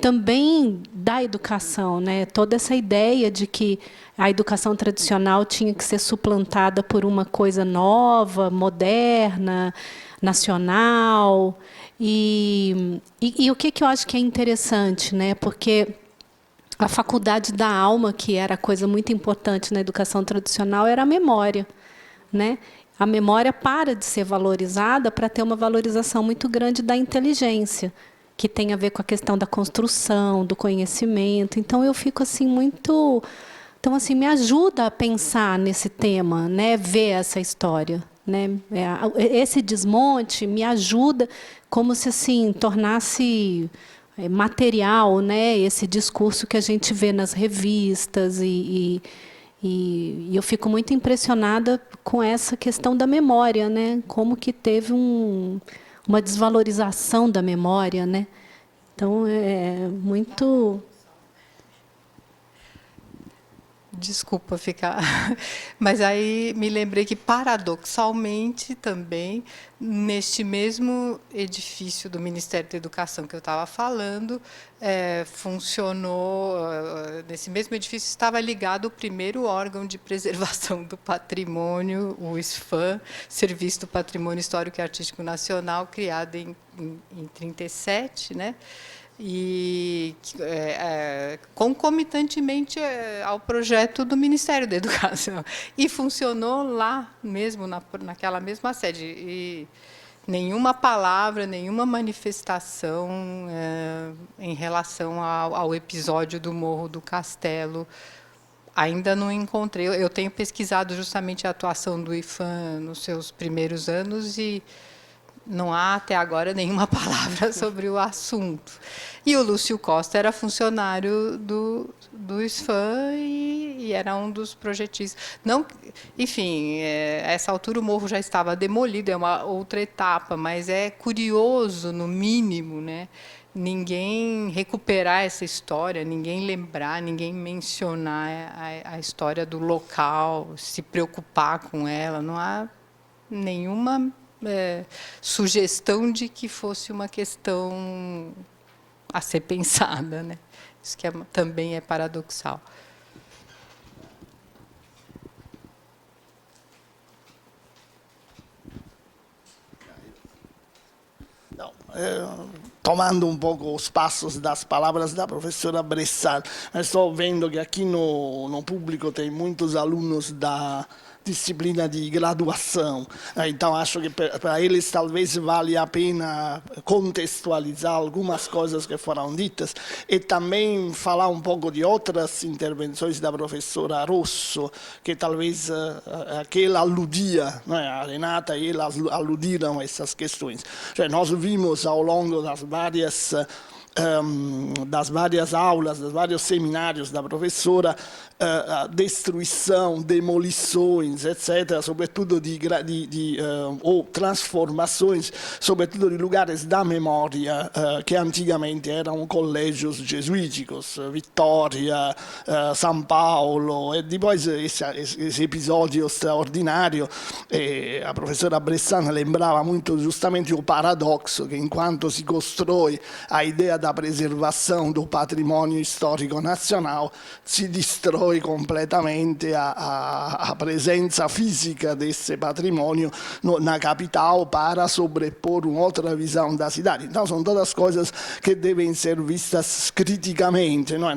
também da educação, né? Toda essa ideia de que a educação tradicional tinha que ser suplantada por uma coisa nova, moderna, nacional. E o que eu acho que é interessante, né? Porque a faculdade da alma, que era coisa muito importante na educação tradicional, era a memória, né? A memória para de ser valorizada para ter uma valorização muito grande da inteligência, que tem a ver com a questão da construção, do conhecimento. Então, eu fico assim muito... Então, assim, me ajuda a pensar nesse tema, né? Ver essa história, né? Esse desmonte me ajuda como se assim tornasse material, né? Esse discurso que a gente vê nas revistas e eu fico muito impressionada com essa questão da memória, né? Como que teve uma desvalorização da memória, né? Então, é muito... Desculpa ficar. Mas aí me lembrei que, paradoxalmente, também, neste mesmo edifício do Ministério da Educação que eu estava falando, funcionou, nesse mesmo edifício estava ligado o primeiro órgão de preservação do patrimônio, o SPHAN, Serviço do Patrimônio Histórico e Artístico Nacional, criado em 1937, né? E concomitantemente ao projeto do Ministério da Educação. E funcionou lá mesmo, naquela mesma sede. E nenhuma palavra, nenhuma manifestação em relação ao episódio do Morro do Castelo. Ainda não encontrei. Eu tenho pesquisado justamente a atuação do IPHAN nos seus primeiros anos e não há, até agora, nenhuma palavra sobre o assunto. E o Lúcio Costa era funcionário do SPHAN e era um dos projetistas. Não, enfim, a essa altura o morro já estava demolido, é uma outra etapa, mas é curioso, no mínimo, né, ninguém recuperar essa história, ninguém lembrar, ninguém mencionar a história do local, se preocupar com ela. Não há nenhuma sugestão de que fosse uma questão a ser pensada, né? Isso que também é paradoxal. Tomando um pouco os passos das palavras da professora Bressan, estou vendo que aqui no público tem muitos alunos da disciplina de graduação, então acho que para eles talvez valha a pena contextualizar algumas coisas que foram ditas e também falar um pouco de outras intervenções da professora Rosso, que talvez que ela aludia, né? A Renata e ela aludiram a essas questões. Cioè, nós vimos ao longo das várias aulas, dos vários seminários da professora, a destruição, demolições, etc., sobretudo ou transformações, sobretudo de lugares da memória que antigamente eram colégios jesuíticos, Vitória, São Paulo, e depois esse episódio straordinario, a professora Bressan lembrava muito justamente o paradoxo que, enquanto si costruì a ideia da preservação do patrimônio histórico nacional, si destrói completamente a presença física desse patrimônio na capital para sobrepor uma outra visão da cidade. Então, são todas coisas que devem ser vistas criticamente. Não é?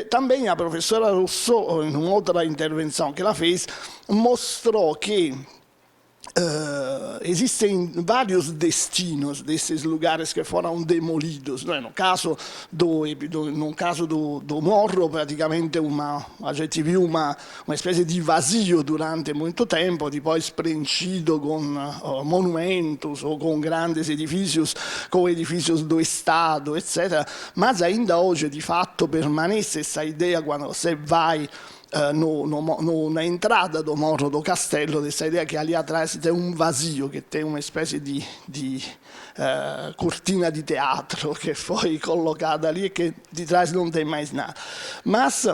Também a professora Rousseau, em uma outra intervenção que ela fez, mostrou que existem vários destinos desses lugares que foram demolidos. No caso do morro, praticamente a gente viu uma espécie de vazio durante muito tempo, depois preenchido com monumentos ou com grandes edifícios, com edifícios do Estado, etc. Mas ainda hoje, de fato, permanece essa ideia quando você vai na entrada do Morro do Castelo, dessa ideia que ali atrás tem um vazio, que tem uma espécie de cortina de teatro que foi colocada ali e que de trás não tem mais nada. Mas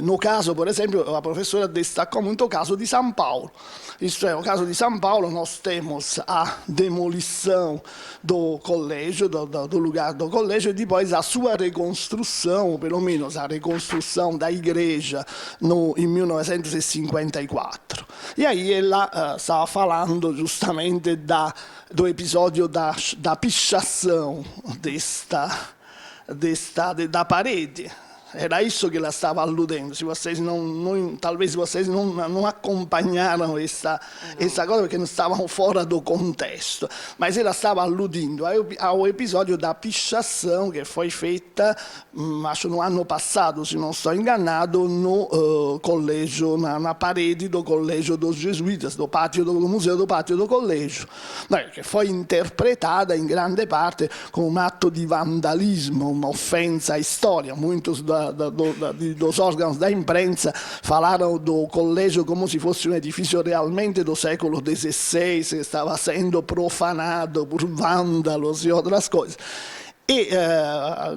no caso, por exemplo, a professora destacou muito o caso de São Paulo. Isto é, no caso de São Paulo, nós temos a demolição do colégio, do lugar do colégio, e depois a sua reconstrução, ou pelo menos a reconstrução da igreja em 1954. E aí ela estava falando justamente do episódio da pichação da parede. Era isso que ela estava alludendo. Se vocês talvez vocês não acompanharam essa coisa, porque não estavam fora do contexto. Mas ela estava alludindo ao episódio da pichação que foi feita, acho no ano passado, se não estou enganado, no colégio, na parede do colégio dos jesuítas, do museu do pátio do colégio, que foi interpretada em grande parte como um ato de vandalismo, uma ofensa à história. Muitos dos órgãos da imprensa falaram do colégio como se fosse um edifício realmente do século XVI, que estava sendo profanado por vândalos e outras coisas. E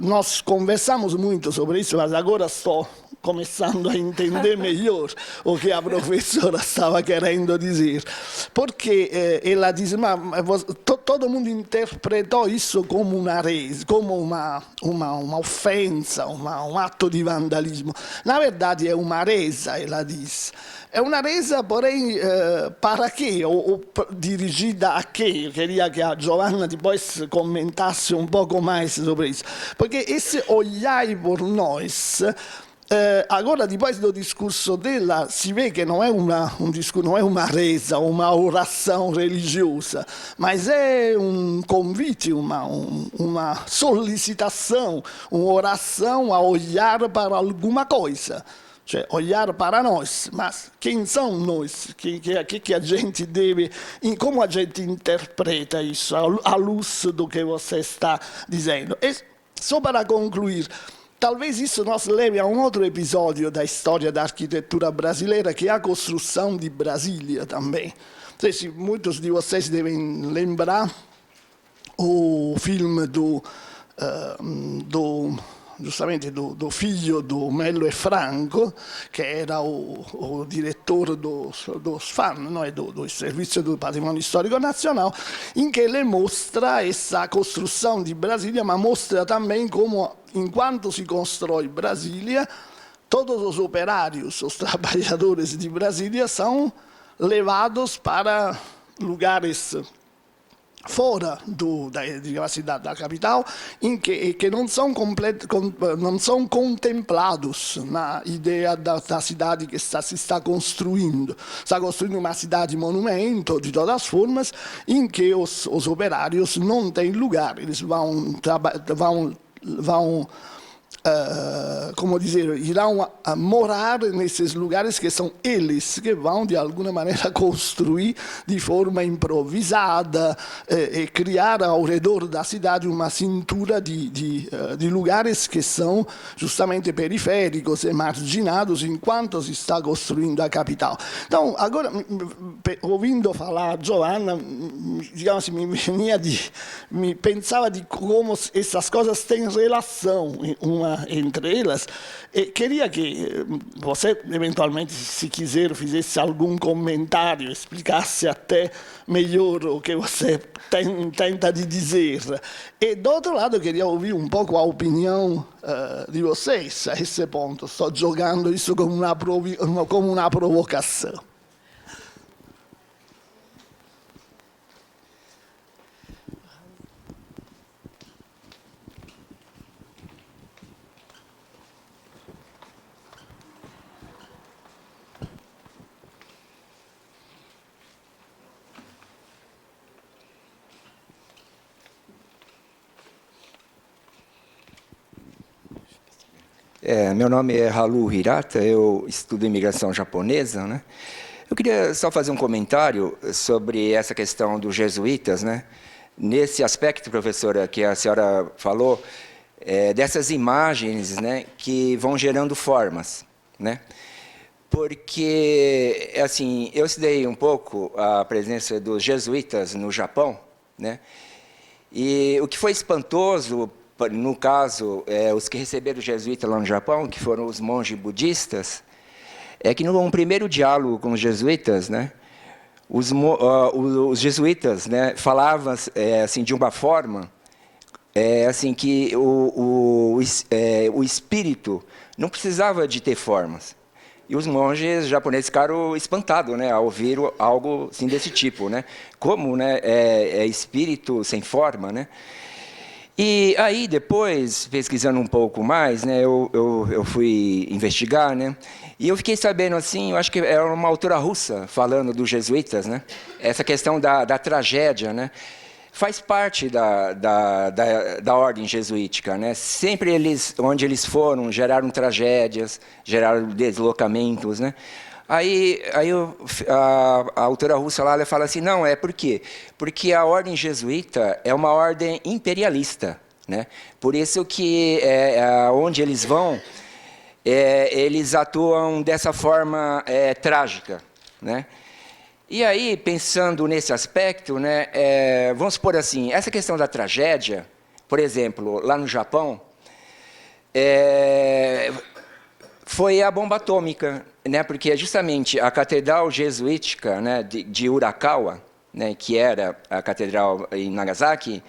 nós conversamos muito sobre isso, mas agora estou começando a entender melhor o que a professora estava querendo dizer. Porque ela diz, todo mundo interpretou isso como uma resa, como uma ofensa, um ato de vandalismo. Na verdade é uma resa, ela diz. É uma resa, porém, para quê? Ou dirigida a quê? Eu queria que a Giovanna depois comentasse um pouco mais sobre isso. Porque esse olhar por nós... agora, depois do discurso dela, si vê que não é um discurso, não é uma reza, uma oração religiosa, mas é um convite, uma solicitação, uma oração a olhar para alguma coisa. Cioè, olhar para nós, mas quem são nós? Que a gente deve, como a gente interpreta isso à luz do que você está dizendo? E só para concluir, talvez isso nos leve a um outro episódio da história da arquitetura brasileira, que é a construção de Brasília também. Não sei se muitos de vocês devem lembrar o filme justamente do filho do Melo e Franco, que era o diretor dos FAN, não é? do Serviço do Patrimônio Histórico Nacional, em que ele mostra essa construção de Brasília, mas mostra também como, enquanto se constrói Brasília, todos os operários, os trabalhadores de Brasília são levados para lugares fora da cidade da capital, em que não são contemplados na ideia da cidade que se está construindo. Está construindo uma cidade monumento, de todas as formas, em que os operários não têm lugar. Eles vão como dizer, irão a morar nesses lugares que são eles que vão, de alguma maneira, construir de forma improvisada e criar ao redor da cidade uma cintura de lugares que são justamente periféricos e marginados enquanto se está construindo a capital. Então, agora, ouvindo falar a Giovanna, digamos assim, me pensava de como essas coisas têm relação entre elas, e queria que você, eventualmente, se quiser, fizesse algum comentário, explicasse até melhor o que você tenta de dizer. E, do outro lado, eu queria ouvir um pouco a opinião de vocês a esse ponto. Estou jogando isso como uma provocação. Meu nome é Haru Hirata, eu estudo imigração japonesa, né? Eu queria só fazer um comentário sobre essa questão dos jesuítas, né? Nesse aspecto, professora, que a senhora falou, dessas imagens, né, que vão gerando formas, né? Porque, assim, eu estudei um pouco a presença dos jesuítas no Japão, né? E o que foi espantoso, no caso, os que receberam o jesuíta lá no Japão, que foram os monges budistas, é que no primeiro diálogo com os jesuítas, né, os jesuítas, né, falavam assim, de uma forma assim, que o espírito não precisava de ter formas. E os monges japoneses ficaram espantados, né, ao ouvir algo assim, desse tipo, né? Como, né, espírito sem forma, né? E aí, depois, pesquisando um pouco mais, né, eu fui investigar, né, e eu fiquei sabendo, assim, eu acho que era uma autora russa falando dos jesuítas, né, essa questão da tragédia, né, faz parte da ordem jesuítica, né, sempre onde eles foram, geraram tragédias, geraram deslocamentos, né. Aí a autora russa lá, ela fala assim, não, por quê? Porque a ordem jesuíta é uma ordem imperialista, né? Por isso que onde eles vão, eles atuam dessa forma trágica, né? E aí, pensando nesse aspecto, né, vamos supor assim, essa questão da tragédia, por exemplo, lá no Japão, foi a bomba atômica, né? Porque justamente a catedral jesuítica, né, de Urakawa, né, que era a catedral em Nagasaki,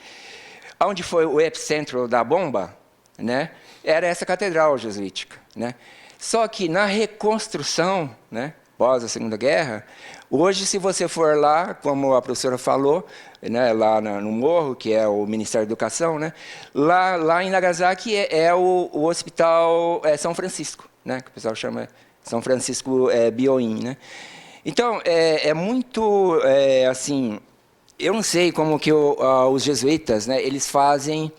onde foi o epicentro da bomba, né, era essa catedral jesuítica, né? Só que na reconstrução, né, pós a Segunda Guerra, hoje, se você for lá, como a professora falou, né, lá no Morro, que é o Ministério da Educação, né, lá em Nagasaki é o Hospital São Francisco, né, que o pessoal chama São Francisco Bioin, né? Então, é muito, assim, eu não sei como que os jesuítas, né, eles fazem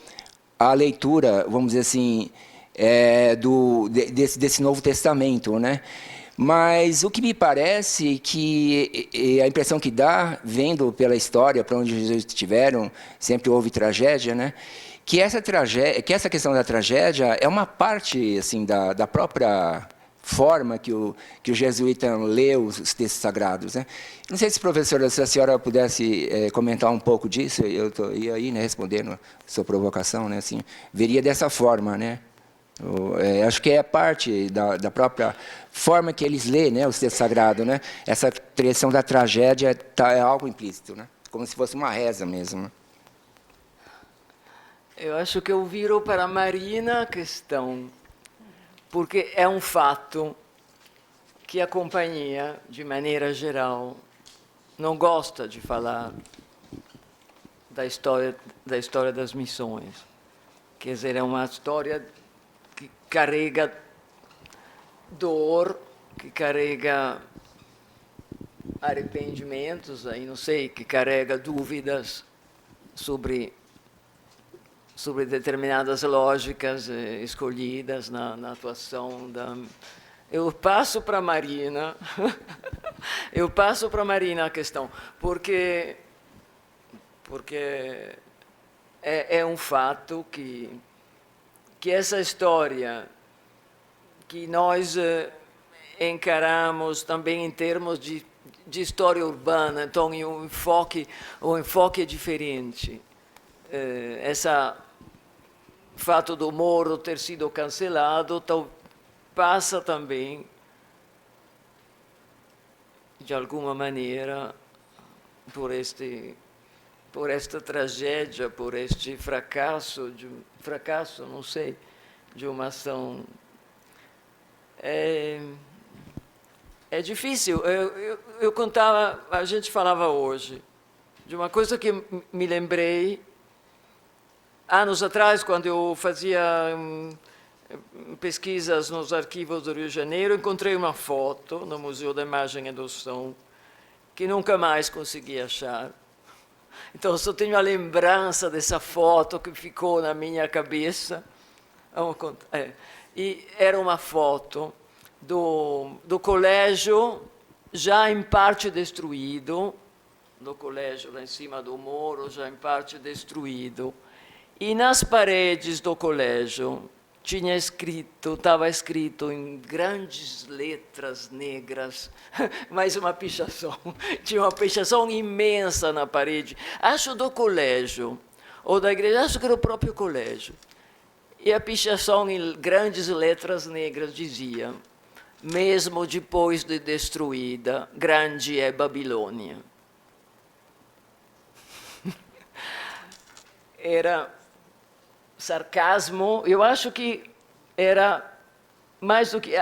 a leitura, vamos dizer assim, desse Novo Testamento, né? Mas o que me parece que a impressão que dá, vendo pela história, para onde os jesuítas estiveram, sempre houve tragédia, né? Que essa questão da tragédia é uma parte assim da própria forma que o jesuíta lê os textos sagrados, né? Não sei se, professora, se a senhora pudesse comentar um pouco disso, eu ia aí, né, respondendo a sua provocação, né? Assim, veria dessa forma, né? Acho que é parte da própria forma que eles lêem, né, os textos sagrados, né? Essa questão da tragédia é algo implícito, né? Como se fosse uma reza mesmo. Né? Eu acho que eu viro para a Marina a questão, porque é um fato que a companhia, de maneira geral, não gosta de falar da história das missões. Quer dizer, é uma história que carrega dor, que carrega arrependimentos, aí não sei, que carrega dúvidas sobre determinadas lógicas escolhidas na atuação da... Eu passo para a Marina, a questão, porque é um fato que essa história que nós encaramos também em termos de história urbana, então o enfoque é diferente. Esse fato do Morro ter sido cancelado passa também, de alguma maneira, por esta tragédia, por este fracasso, não sei, de uma ação. É difícil. Eu contava, a gente falava hoje, de uma coisa que me lembrei anos atrás, quando eu fazia pesquisas nos arquivos do Rio de Janeiro, encontrei uma foto no Museu da Imagem e do Som, que nunca mais consegui achar. Então, só tenho a lembrança dessa foto que ficou na minha cabeça. E era uma foto do colégio, já em parte destruído, do colégio lá em cima do morro, já em parte destruído. E nas paredes do colégio estava escrito em grandes letras negras, mais uma pichação. Tinha uma pichação imensa na parede. Acho do colégio, ou da igreja, acho que era o próprio colégio. E a pichação em grandes letras negras dizia: mesmo depois de destruída, grande é Babilônia. Era sarcasmo, eu acho que era mais do que...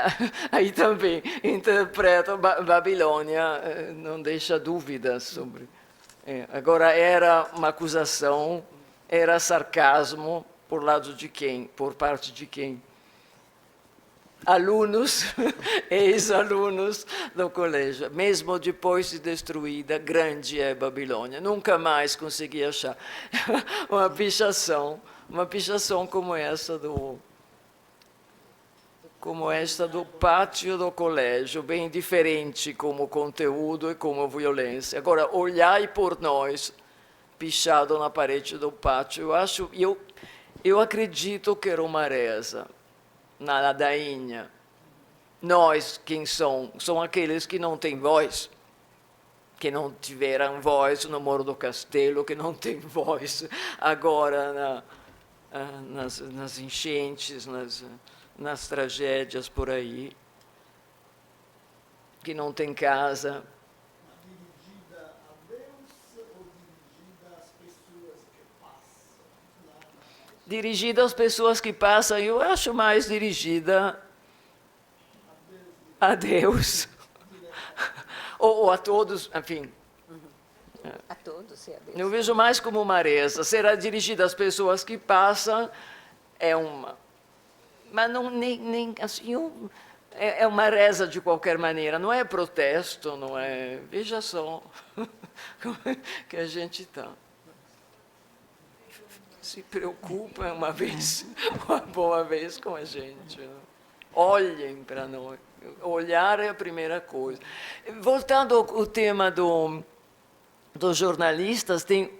Aí também interpreto Babilônia, não deixa dúvidas sobre... Agora, era uma acusação, era sarcasmo, por lado de quem? Por parte de quem? Alunos, ex-alunos do colégio. Mesmo depois de destruída, grande é Babilônia. Nunca mais consegui achar uma pichação como essa do pátio do colégio, bem diferente como conteúdo e como violência. Agora, olhai por nós, pichado na parede do pátio, eu acredito que era uma reza, na ladainha. Nós, quem são? São aqueles que não têm voz, que não tiveram voz no Morro do Castelo, que não têm voz agora nas enchentes, nas tragédias por aí, que não tem casa. Dirigida a Deus ou dirigida às pessoas que passam? Dirigida às pessoas que passam, eu acho mais dirigida a Deus. ou a todos, enfim. A todos e a Deus. Eu vejo mais como uma reza. Será dirigida às pessoas que passam, é uma. Mas não, nem assim, é uma reza de qualquer maneira, não é protesto, não é. Veja só como é que a gente está. Se preocupa uma boa vez com a gente. Né? Olhem para nós. Olhar é a primeira coisa. Voltando ao tema dos jornalistas, tem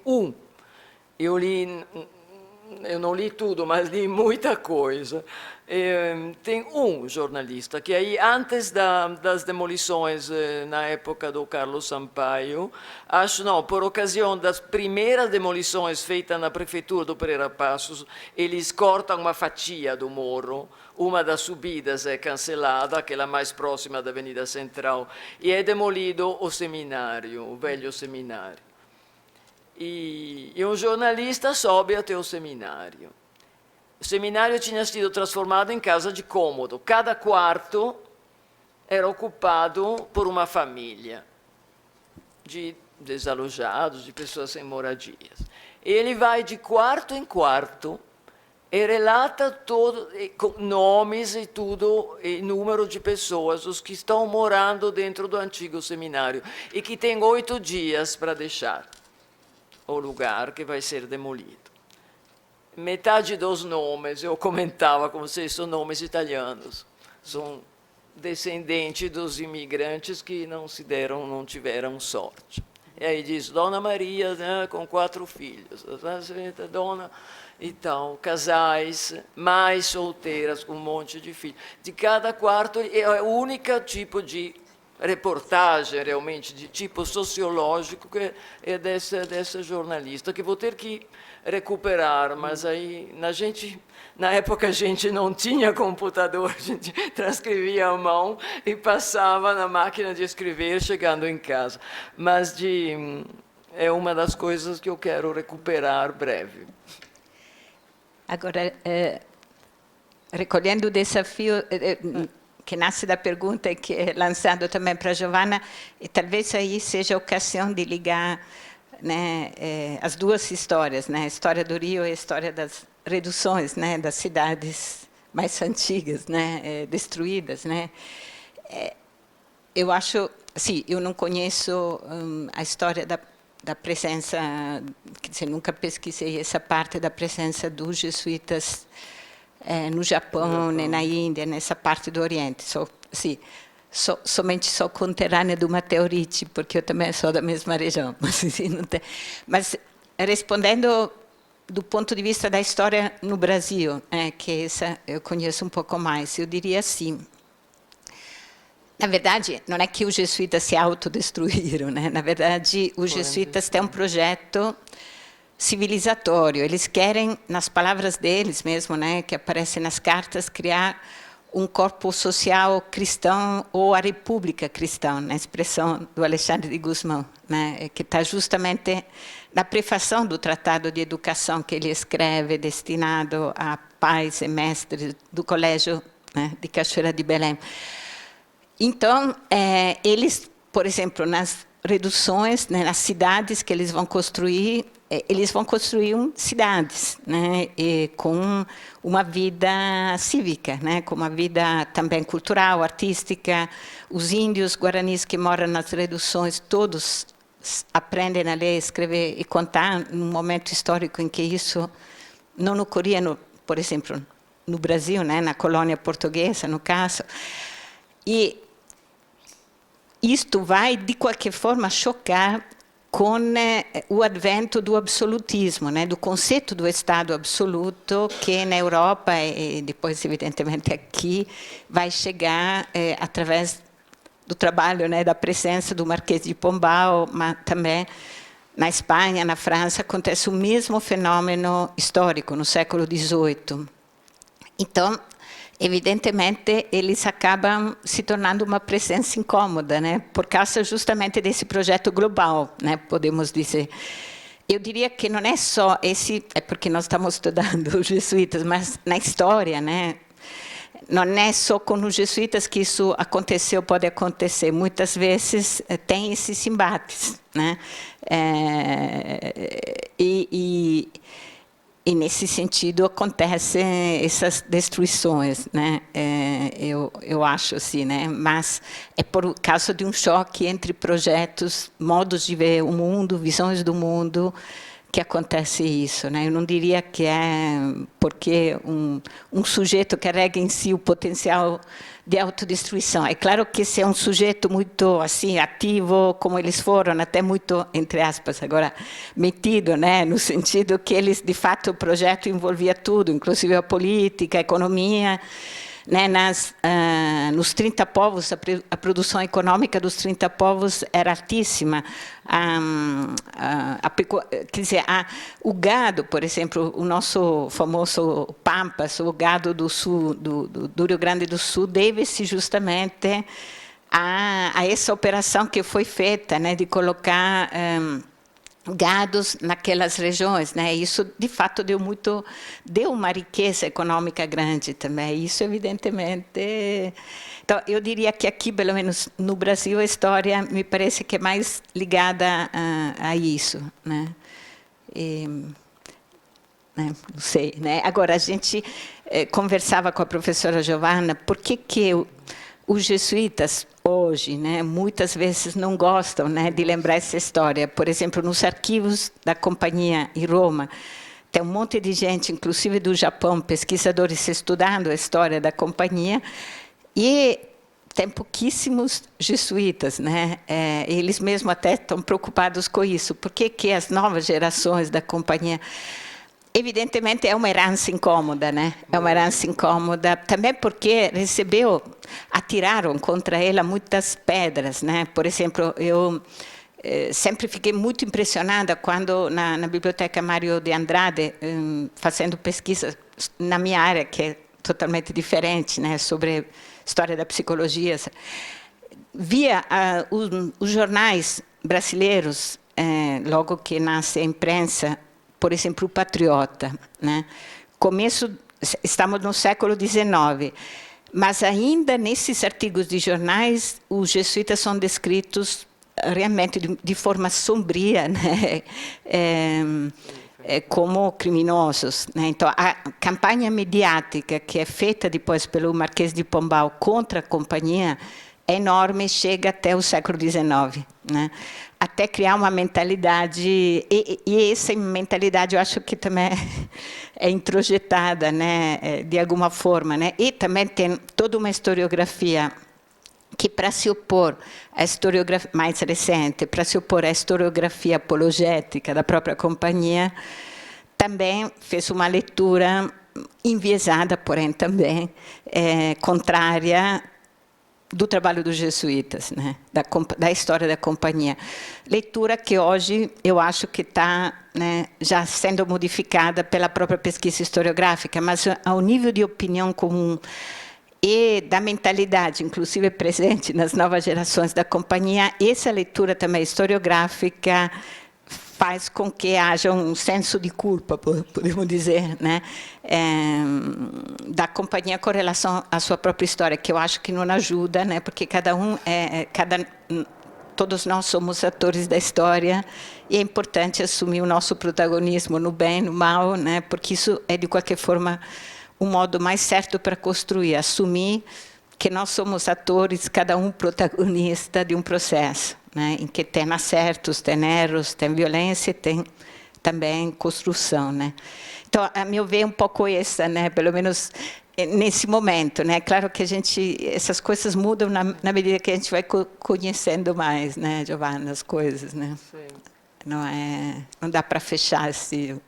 eu não li tudo, mas li muita coisa. Tem um jornalista que aí, antes das demolições, na época do Carlos Sampaio, acho não, por ocasião das primeiras demolições feitas na prefeitura do Pereira Passos, eles cortam uma fatia do morro, uma das subidas é cancelada, aquela mais próxima da Avenida Central, e é demolido o seminário, o velho seminário. E um jornalista sobe até o seminário. O seminário tinha sido transformado em casa de cômodo. Cada quarto era ocupado por uma família de desalojados, de pessoas sem moradias. Ele vai de quarto em quarto e relata todo, com nomes e tudo, e número de pessoas, os que estão morando dentro do antigo seminário, e que tem 8 dias para deixar o lugar que vai ser demolido. Metade dos nomes, eu comentava com vocês, são nomes italianos. São descendentes dos imigrantes que não tiveram sorte. E aí diz, Dona Maria, né, com 4 filhos, Dona e tal, casais, mais solteiras, com um monte de filhos. De cada quarto, é o único tipo de reportagem, realmente, de tipo sociológico, que é dessa jornalista, que vou ter que recuperar, mas aí, na época a gente não tinha computador, a gente transcrevia à mão e passava na máquina de escrever, chegando em casa. Mas é uma das coisas que eu quero recuperar breve. Agora, recolhendo o desafio que nasce da pergunta e que é lançado também para a Giovanna, e talvez aí seja a ocasião de ligar, né, as duas histórias, né, a história do Rio e a história das reduções, né, das cidades mais antigas, né, destruídas, né. Eu acho, sim, eu não conheço a história da presença, quer dizer, nunca pesquisei essa parte da presença dos jesuítas no Japão, nem na Índia, nessa parte do Oriente. Somente sou conterrânea do Matteo Ricci, porque eu também sou da mesma região. Mas respondendo do ponto de vista da história no Brasil, que essa eu conheço um pouco mais, eu diria assim. Na verdade, não é que os jesuítas se autodestruíram, né? Na verdade, os jesuítas têm um projeto civilizatório. Eles querem, nas palavras deles mesmo, né, que aparecem nas cartas, criar um corpo social cristão ou a república cristã, na expressão do Alexandre de Gusmão, né, que está justamente na prefação do Tratado de Educação que ele escreve, destinado a pais e mestres do Colégio, né, de Cachoeira de Belém. Então, eles, por exemplo, nas reduções, né, nas cidades que eles vão construir cidades, né, e com uma vida cívica, né, com uma vida também cultural, artística. Os índios guaranis que moram nas reduções, todos aprendem a ler, escrever e contar num momento histórico em que isso não ocorria, por exemplo, no Brasil, né, na colônia portuguesa, no caso. E isto vai, de qualquer forma, chocar com o advento do absolutismo, né, do conceito do Estado absoluto, que na Europa e depois, evidentemente, aqui, vai chegar através do trabalho, né, da presença do Marquês de Pombal, mas também Na Espanha, na França, acontece o mesmo fenômeno histórico, no século XVIII. Então, evidentemente, eles acabam se tornando uma presença incômoda, né? Por causa justamente desse projeto global, né? Podemos dizer. Eu diria que não é só esse, é porque nós estamos estudando os jesuítas, mas na história, né? Não é só com os jesuítas que isso aconteceu, pode acontecer. Muitas vezes tem esses embates, né? E nesse sentido acontecem essas destruições, né? Eu acho assim, né? Mas é por causa de um choque entre projetos, modos de ver o mundo, visões do mundo, que acontece isso, né? Eu não diria que é porque um sujeito carrega em si o potencial de autodestruição. É claro que se é um sujeito muito assim ativo, como eles foram, até muito, entre aspas, agora metido, né? No sentido que eles, de fato, o projeto envolvia tudo, inclusive a política, a economia, né? Nos 30 povos, a produção econômica dos 30 povos era altíssima. Quer dizer, o gado, por exemplo, o nosso famoso Pampas, o gado do sul, do Rio Grande do Sul, deve-se justamente a essa operação que foi feita, né, de colocar gados naquelas regiões, né? Isso de fato deu uma riqueza econômica grande também. Isso evidentemente. Então eu diria que aqui, pelo menos no Brasil, a história me parece que é mais ligada a isso, né? Não sei, né? Agora a gente conversava com a professora Giovanna, por que os jesuítas hoje, né, muitas vezes não gostam, né, de lembrar essa história. Por exemplo, nos arquivos da companhia em Roma, tem um monte de gente, inclusive do Japão, pesquisadores estudando a história da companhia, e tem pouquíssimos jesuítas, né? Eles mesmos até estão preocupados com isso. Por que as novas gerações da companhia... Evidentemente é uma herança incômoda, né? É uma herança incômoda também porque atiraram contra ela muitas pedras, né? Por exemplo, eu sempre fiquei muito impressionada quando na biblioteca Mário de Andrade, fazendo pesquisa na minha área, que é totalmente diferente, né? Sobre história da psicologia, via os jornais brasileiros, logo que nasce a imprensa. Por exemplo, o Patriota, né? Estamos no século XIX, mas ainda nesses artigos de jornais, os jesuítas são descritos realmente de forma sombria, né? Como criminosos, né? Então, a campanha mediática que é feita depois pelo Marquês de Pombal contra a companhia é enorme, chega até o século XIX, né? Até criar uma mentalidade, e essa mentalidade eu acho que também é introjetada, né, de alguma forma, né? E também tem toda uma historiografia que, para se opor à historiografia mais recente, para se opor à historiografia apologética da própria companhia, também fez uma leitura enviesada, porém também contrária do trabalho dos jesuítas, né? Da história da companhia. Leitura que hoje eu acho que está, né, já sendo modificada pela própria pesquisa historiográfica, mas ao nível de opinião comum e da mentalidade, inclusive presente nas novas gerações da companhia, essa leitura também historiográfica faz com que haja um senso de culpa, podemos dizer, né, da companhia com relação à sua própria história, que eu acho que não ajuda, né, porque todos nós somos atores da história e é importante assumir o nosso protagonismo no bem, no mal, né, porque isso é de qualquer forma um modo mais certo para construir, assumir que nós somos atores, cada um protagonista de um processo, né, em que tem acertos, tem erros, tem violência, tem também construção, né. Então, a meu ver, um pouco essa, né, pelo menos nesse momento, né. Claro que essas coisas mudam na medida que a gente vai conhecendo mais, né, Giovanna, as coisas, né. Sim. Não dá para fechar assim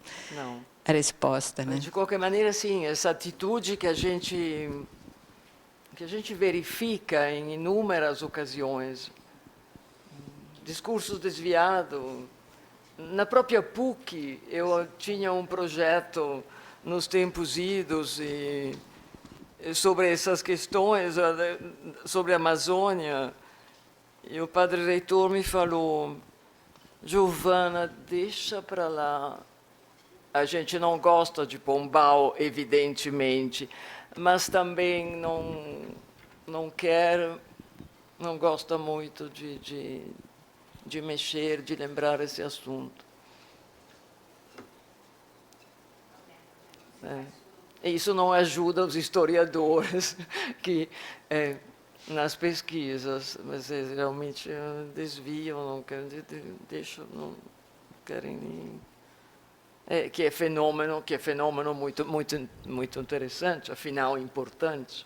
a resposta, né. De qualquer maneira, sim, essa atitude que a gente verifica em inúmeras ocasiões, discursos desviados, na própria PUC, eu tinha um projeto nos tempos idos sobre essas questões, sobre a Amazônia, e o padre reitor me falou: Giovana, deixa para lá. A gente não gosta de Pombal, evidentemente, mas também não quer, não gosta muito de mexer, de lembrar esse assunto. E isso não ajuda os historiadores que nas pesquisas, mas realmente desviam, não querem, deixam, não querem nem... que é fenômeno muito interessante, afinal importante.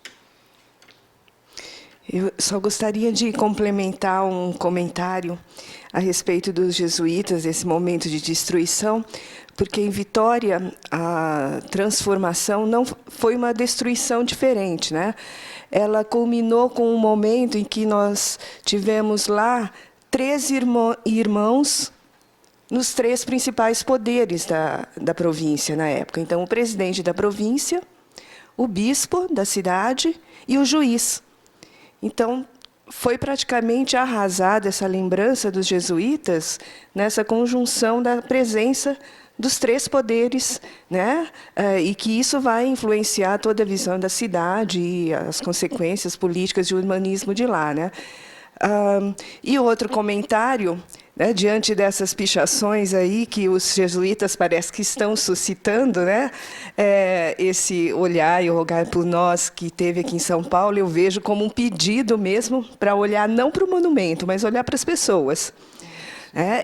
Eu só gostaria de complementar um comentário a respeito dos jesuítas, esse momento de destruição, porque em Vitória a transformação não foi uma destruição diferente, né? Ela culminou com um momento em que nós tivemos lá 3 irmãos nos 3 principais poderes da província na época. Então, o presidente da província, o bispo da cidade e o juiz. Então, foi praticamente arrasada essa lembrança dos jesuítas nessa conjunção da presença dos 3 poderes, né? E que isso vai influenciar toda a visão da cidade e as consequências políticas de urbanismo de lá, né? E outro comentário, né, diante dessas pichações aí que os jesuítas parece que estão suscitando, né, esse olhar e rogar por nós que teve aqui em São Paulo, eu vejo como um pedido mesmo para olhar não para o monumento, mas olhar para as pessoas.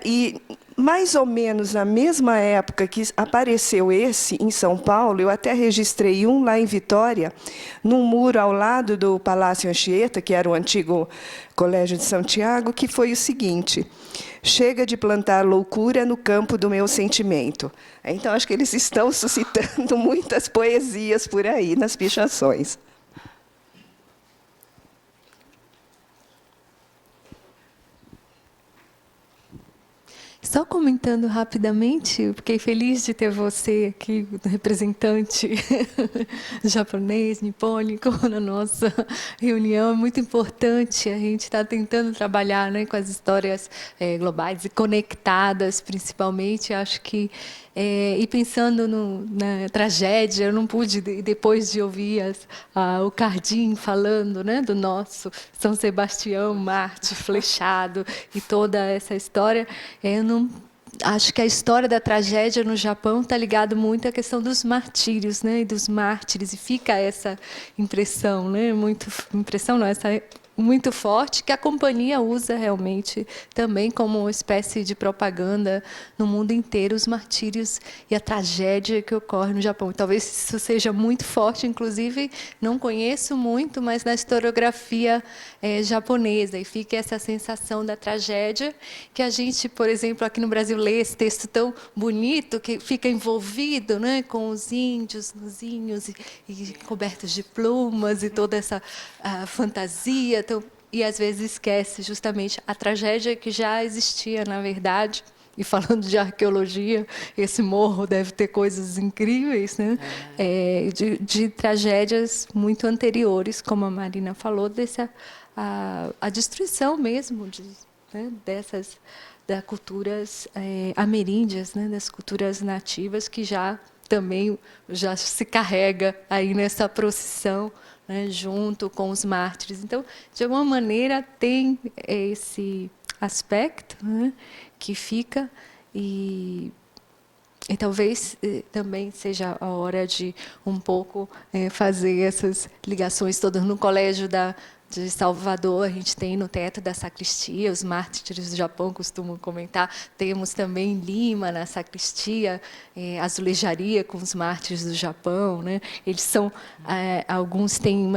E mais ou menos na mesma época que apareceu esse em São Paulo, eu até registrei um lá em Vitória, num muro ao lado do Palácio Anchieta, que era o antigo Colégio de Santiago, que foi o seguinte: chega de plantar loucura no campo do meu sentimento. Então, acho que eles estão suscitando muitas poesias por aí, nas pichações. Só comentando rapidamente, fiquei feliz de ter você aqui, representante japonês, nipônico, na nossa reunião. É muito importante, a gente está tentando trabalhar, né, com as histórias globais e conectadas, principalmente. Acho que, e pensando na tragédia, eu não pude, depois de ouvir o Cardim falando, né, do nosso São Sebastião, Marte, flechado, e toda essa história, eu não acho que a história da tragédia no Japão está ligada muito à questão dos martírios, né, e dos mártires, e fica essa impressão, né, muito forte, que a companhia usa realmente também como uma espécie de propaganda no mundo inteiro, os martírios e a tragédia que ocorre no Japão. Talvez isso seja muito forte, inclusive, não conheço muito, mas na historiografia japonesa, e fica essa sensação da tragédia, que a gente, por exemplo, aqui no Brasil, lê esse texto tão bonito, que fica envolvido, né, com os índios, e cobertos de plumas, e toda essa fantasia. Então, e às vezes esquece justamente a tragédia que já existia, na verdade. E falando de arqueologia, esse morro deve ter coisas incríveis, né? De tragédias muito anteriores, como a Marina falou, a destruição mesmo dessas culturas ameríndias, né? Das culturas nativas, que também já se carrega aí nessa procissão, né, junto com os mártires. Então, de alguma maneira, tem esse aspecto, né, que fica, e talvez também seja a hora de um pouco fazer essas ligações todas. No colégio de Salvador, a gente tem no teto da sacristia, os mártires do Japão costumam comentar. Temos também em Lima, na sacristia, azulejaria com os mártires do Japão, né? Eles são, alguns têm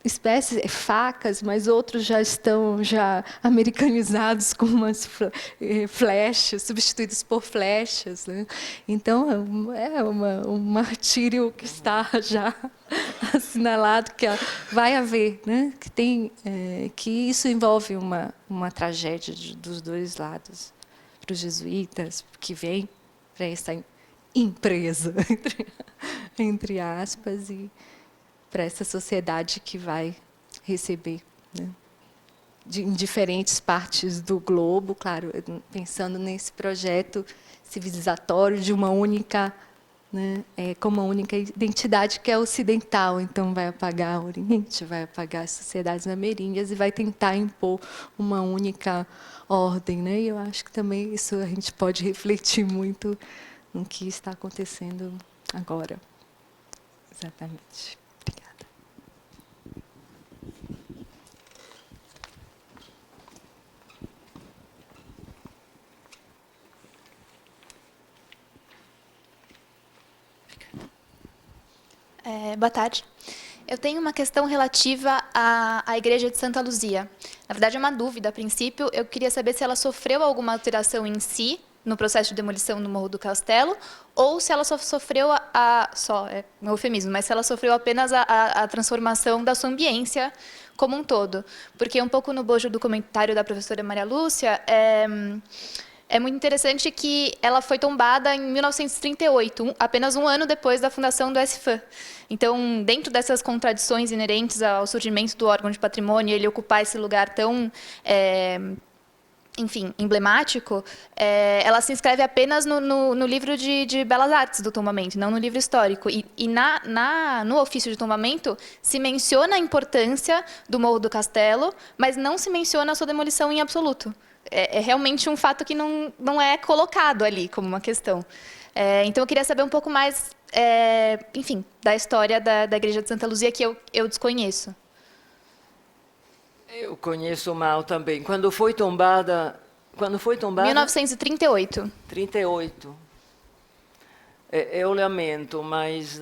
espécies, facas, mas outros já estão americanizados com umas flechas, substituídos por flechas, né? Então, é um martírio que está já assinalado, que vai haver, né? Que isso envolve uma tragédia dos dois lados. para os jesuítas, que vem para essa empresa, entre aspas, e para essa sociedade que vai receber, né, em diferentes partes do globo, claro, pensando nesse projeto civilizatório de uma única, né, como uma única identidade que é ocidental, então vai apagar o Oriente, vai apagar as sociedades ameríndias e vai tentar impor uma única ordem, né? E eu acho que também isso a gente pode refletir muito no que está acontecendo agora. Exatamente. Obrigada. Boa tarde. Eu tenho uma questão relativa à Igreja de Santa Luzia. Na verdade, é uma dúvida. A princípio, eu queria saber se ela sofreu alguma alteração em si, no processo de demolição do Morro do Castelo, ou se ela só sofreu é um eufemismo, mas se ela sofreu apenas a transformação da sua ambiência como um todo. Porque um pouco no bojo do comentário da professora Maria Lúcia, é muito interessante que ela foi tombada em 1938, apenas um ano depois da fundação do SFAM. Então, dentro dessas contradições inerentes ao surgimento do órgão de patrimônio, ele ocupar esse lugar tão, enfim, emblemático, ela se inscreve apenas no livro de Belas Artes do tombamento, não no livro histórico. E no ofício de tombamento se menciona a importância do Morro do Castelo, mas não se menciona a sua demolição em absoluto. É realmente um fato que não é colocado ali como uma questão. Então, eu queria saber um pouco mais, enfim, da história da Igreja de Santa Luzia, que eu desconheço. Eu conheço mal também. Quando foi tombada? 1938. 38. Eu lamento, mas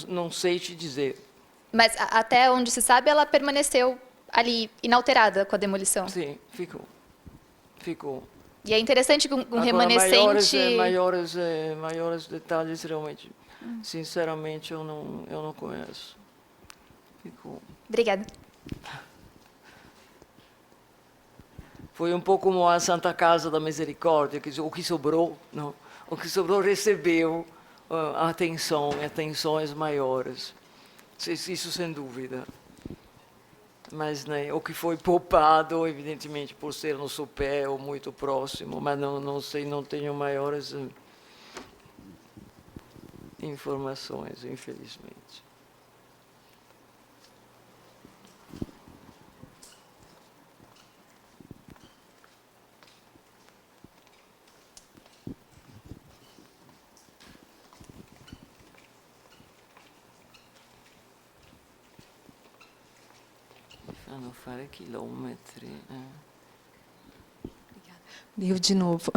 não sei te dizer. Mas, até onde se sabe, ela permaneceu ali, inalterada com a demolição. Sim, ficou. E é interessante que um Agora, remanescente... maiores detalhes, realmente, sinceramente, eu não conheço. Ficou. Obrigada. Foi um pouco como a Santa Casa da Misericórdia, que o que sobrou, não? O que sobrou recebeu atenções maiores. Isso sem dúvida. Mas, né, o que foi poupado, evidentemente, por ser no sopé ou muito próximo, mas não sei, não tenho maiores informações, infelizmente. Fanno fare chilometri. Eu, de novo,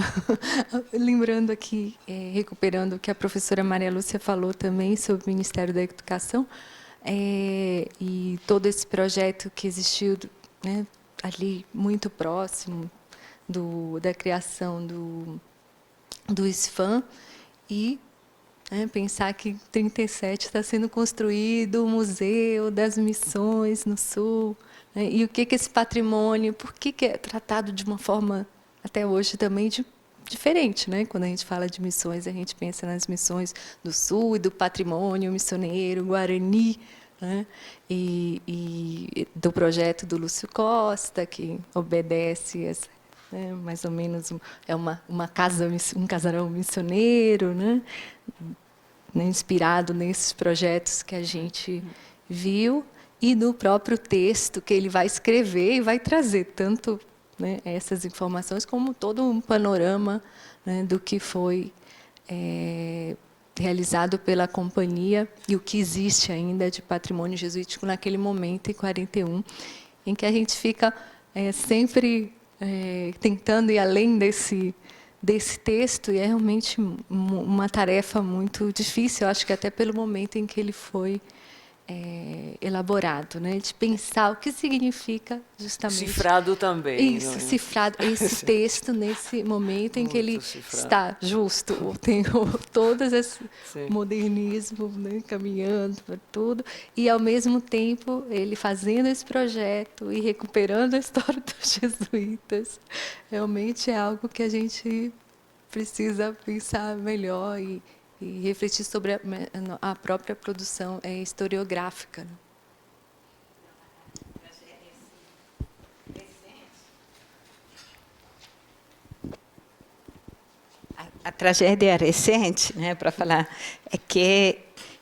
lembrando aqui, recuperando o que a professora Maria Lúcia falou também sobre o Ministério da Educação, e todo esse projeto que existiu, né, ali muito próximo da criação do SFAM, e pensar que em 37 está sendo construído o Museu das Missões no Sul, né, e o que esse patrimônio, por que é tratado de uma forma, até hoje, também diferente, né? Quando a gente fala de missões, a gente pensa nas missões do Sul e do patrimônio missioneiro, Guarani, né? E do projeto do Lúcio Costa, que obedece mais ou menos um casarão missioneiro, né? Inspirado nesses projetos que a gente viu, e no próprio texto que ele vai escrever e vai trazer tanto, né, essas informações como todo um panorama, né, do que foi realizado pela companhia e o que existe ainda de patrimônio jesuítico naquele momento, em 41, em que a gente fica sempre tentando ir além desse texto, e é realmente uma tarefa muito difícil, eu acho que até pelo momento em que ele foi elaborado, né? De pensar o que significa justamente... Cifrado também. Isso, cifrado. Esse texto, nesse momento em que ele está justo, tem todas esse modernismo, né, caminhando por tudo, e, ao mesmo tempo, ele fazendo esse projeto e recuperando a história dos jesuítas. Realmente é algo que a gente precisa pensar melhor e refletir sobre a própria produção historiográfica. A tragédia recente, né, para falar, é que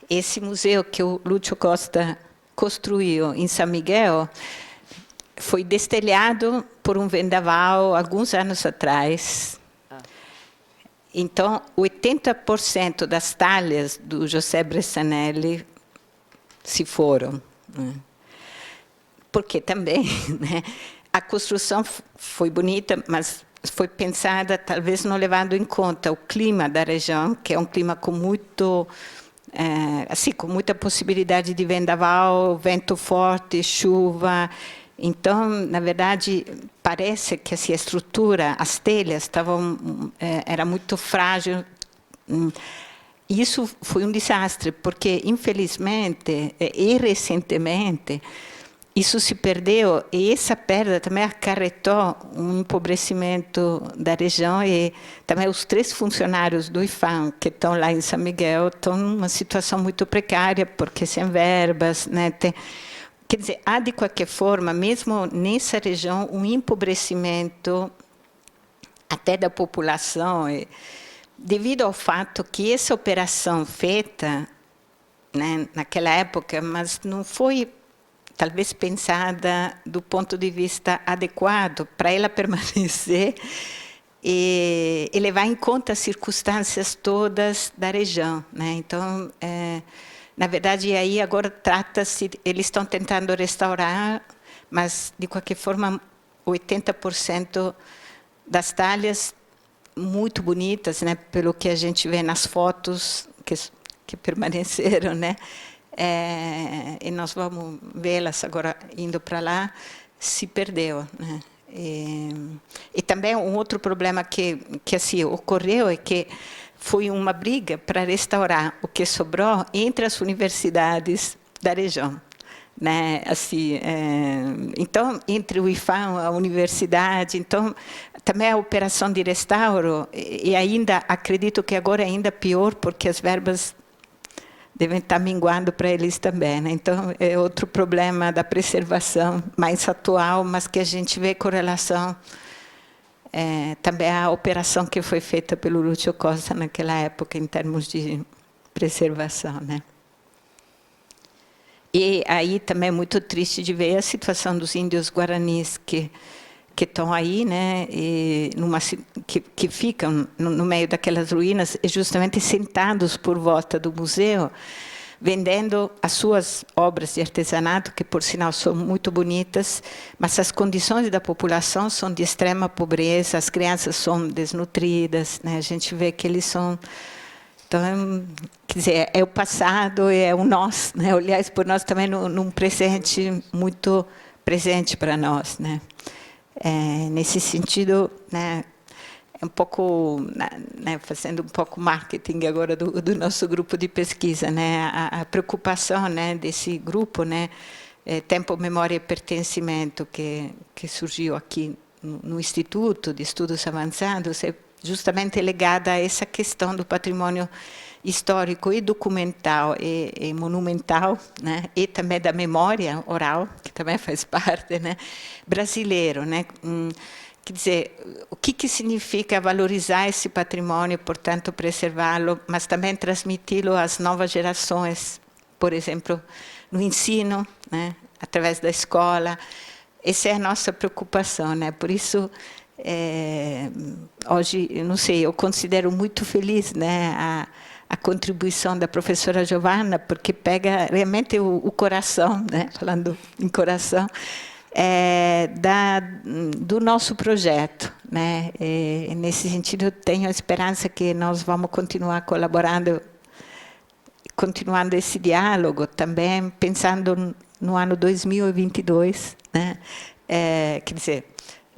esse museu que o Lúcio Costa construiu em São Miguel foi destelhado por um vendaval alguns anos atrás. Então, 80% das talhas do José Bressanelli se foram. Né? Porque também, né, a construção foi bonita, mas foi pensada, talvez não levando em conta o clima da região, que é um clima com muito, assim, com muita possibilidade de vendaval, vento forte, chuva. Então, na verdade, parece que assim, a estrutura, as telhas estavam, era muito frágil. Isso foi um desastre, porque, infelizmente, e recentemente, isso se perdeu, e essa perda também acarretou um empobrecimento da região, e também os 3 funcionários do IPHAN, que estão lá em São Miguel, estão numa situação muito precária, porque sem verbas, né, quer dizer, há, de qualquer forma, mesmo nessa região, um empobrecimento até da população, devido ao fato que essa operação feita, né, naquela época, mas não foi, talvez, pensada do ponto de vista adequado para ela permanecer e levar em conta as circunstâncias todas da região. Né? Então, na verdade, aí agora trata-se, eles estão tentando restaurar, mas, de qualquer forma, 80% das talhas muito bonitas, né, pelo que a gente vê nas fotos que permaneceram, né, e nós vamos vê-las agora indo para lá, se perdeu. Né. E também um outro problema que assim, ocorreu é que foi uma briga para restaurar o que sobrou entre as universidades da região. Né? Assim, então, entre o IPHAN, a universidade, então, também a operação de restauro, e ainda, acredito que agora é ainda pior, porque as verbas devem estar minguando para eles também. Né? Então, é outro problema da preservação mais atual, mas que a gente vê com relação também à operação que foi feita pelo Lúcio Costa naquela época, em termos de preservação. Né? E aí também é muito triste de ver a situação dos índios guaranis que estão aí, né, e que ficam no meio daquelas ruínas, justamente sentados por volta do museu, vendendo as suas obras de artesanato, que, por sinal, são muito bonitas, mas as condições da população são de extrema pobreza, as crianças são desnutridas, né, a gente vê que eles são... Então, quer dizer, é o passado, é o nós, né, aliás, por nós também num presente muito presente para nós, né. Nesse sentido, né, é um pouco, né, fazendo um pouco marketing agora do nosso grupo de pesquisa, né, a preocupação, né, desse grupo, né, Tempo, Memória e Pertencimento, que surgiu aqui no Instituto de Estudos Avançados, é justamente ligada a essa questão do patrimônio histórico e documental e monumental, né, e também da memória oral, que também faz parte, né, brasileiro, né. Quer dizer, o que significa valorizar esse patrimônio, portanto, preservá-lo, mas também transmiti-lo às novas gerações, por exemplo, no ensino, né, através da escola. Essa é a nossa preocupação, né, por isso... hoje, eu não sei, eu considero muito feliz, né, a contribuição da professora Giovanna, porque pega realmente o coração, né, falando em coração, do nosso projeto, né. Nesse sentido, eu tenho a esperança que nós vamos continuar colaborando continuando esse diálogo, também pensando no ano 2022, né? Quer dizer,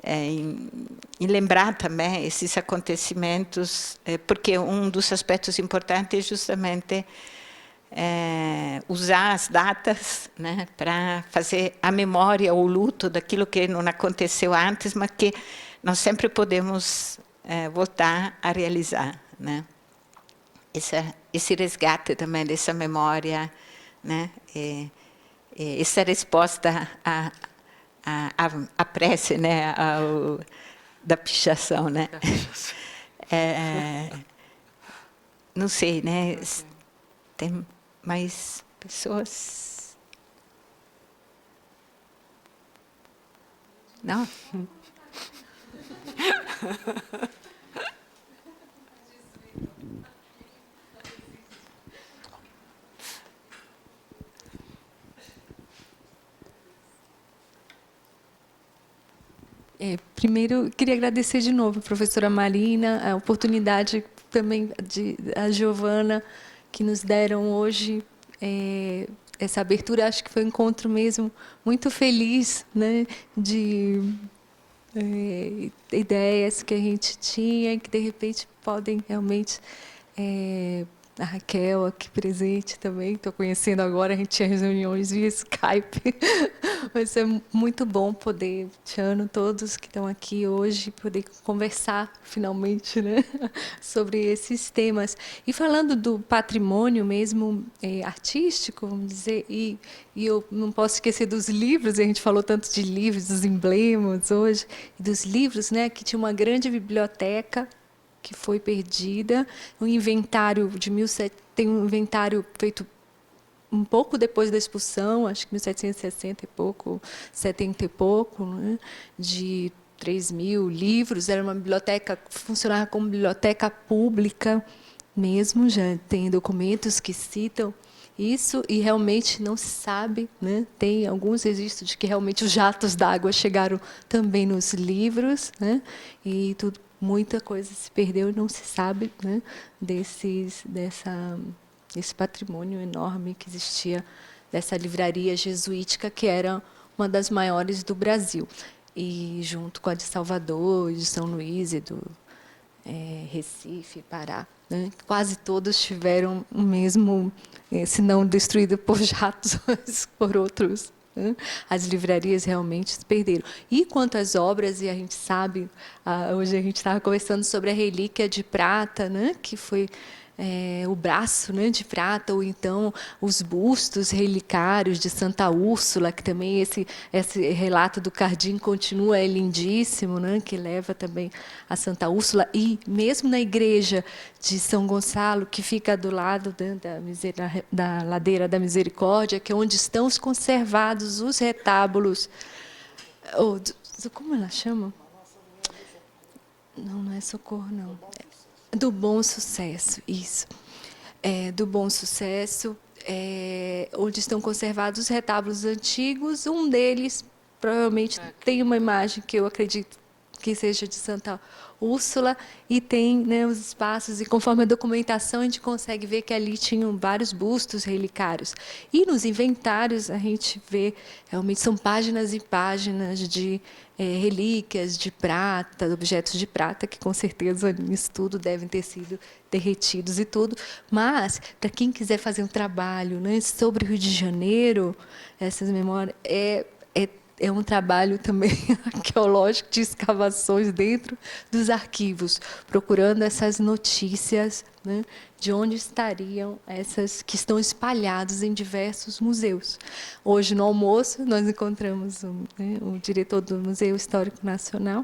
em lembrar também esses acontecimentos, porque um dos aspectos importantes é justamente usar as datas, né, para fazer a memória, o luto daquilo que não aconteceu antes, mas que nós sempre podemos voltar a realizar, né? Esse resgate também dessa memória, né? Essa resposta à prece, né? Da pichação, né? Não sei, né? Tem mais pessoas? Não? Primeiro, queria agradecer de novo a professora Marina, a oportunidade também a Giovana, que nos deram hoje essa abertura. Acho que foi um encontro mesmo muito feliz, né, de ideias que a gente tinha, que de repente podem realmente... a Raquel aqui presente também, estou conhecendo agora, a gente tinha reuniões via Skype. Vai ser muito bom poder, Tiano, todos que estão aqui hoje, poder conversar finalmente, né, sobre esses temas. E falando do patrimônio mesmo artístico, vamos dizer, e eu não posso esquecer dos livros, a gente falou tanto de livros, dos emblemas hoje, e dos livros, né, que tinha uma grande biblioteca que foi perdida, um inventário tem um inventário feito um pouco depois da expulsão, acho que 1760 e pouco, 70 e pouco, né, de 3.000 livros. Era uma biblioteca que funcionava como biblioteca pública mesmo, já tem documentos que citam isso, e realmente não se sabe, né? Tem alguns registros de que realmente os jatos d'água chegaram também nos livros, né? E tudo, muita coisa se perdeu e não se sabe, né, desse patrimônio enorme que existia dessa livraria jesuítica, que era uma das maiores do Brasil, e junto com a de Salvador, de São Luís e do Recife, Pará, né, quase todos tiveram o mesmo, se não destruído por jatos, mas por outros. As livrarias realmente se perderam. E quanto às obras, e a gente sabe, hoje a gente estava conversando sobre a relíquia de prata, né, que foi o braço, né, de prata, ou então os bustos relicários de Santa Úrsula, que também esse relato do Cardim continua, é lindíssimo, né, que leva também a Santa Úrsula. E mesmo na igreja de São Gonçalo, que fica do lado, né, da Ladeira da Misericórdia, que é onde estão conservados os retábulos, como ela chama? Não é Socorro, não. Do Bom Sucesso, isso. Do Bom Sucesso, onde estão conservados os retábulos antigos. Um deles, provavelmente, tem uma imagem que eu acredito que seja de Santa Úrsula, e tem, né, os espaços, e conforme a documentação a gente consegue ver que ali tinham vários bustos relicários. E nos inventários a gente vê, realmente são páginas e páginas de relíquias de prata, objetos de prata, que com certeza nisso tudo devem ter sido derretidos e tudo. Mas, para quem quiser fazer um trabalho, né, sobre o Rio de Janeiro, essas memórias, é um trabalho também arqueológico de escavações dentro dos arquivos, procurando essas notícias, né, de onde estariam essas que estão espalhadas em diversos museus. Hoje, no almoço, nós encontramos o diretor do Museu Histórico Nacional,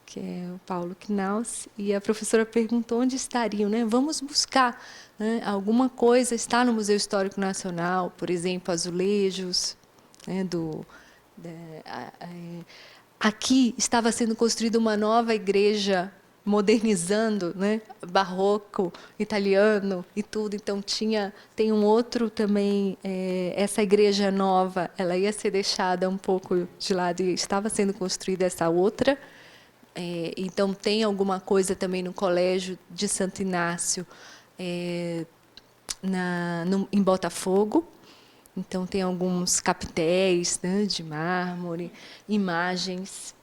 que é o Paulo Knaus, e a professora perguntou onde estariam, né? Vamos buscar, né, alguma coisa. Está no Museu Histórico Nacional, por exemplo, azulejos, né, aqui estava sendo construída uma nova igreja, modernizando, né, barroco, italiano e tudo. Então tem um outro também, essa igreja nova, ela ia ser deixada um pouco de lado e estava sendo construída essa outra. Então tem alguma coisa também no Colégio de Santo Inácio, em Botafogo. Então, tem alguns capitéis, né, de mármore, imagens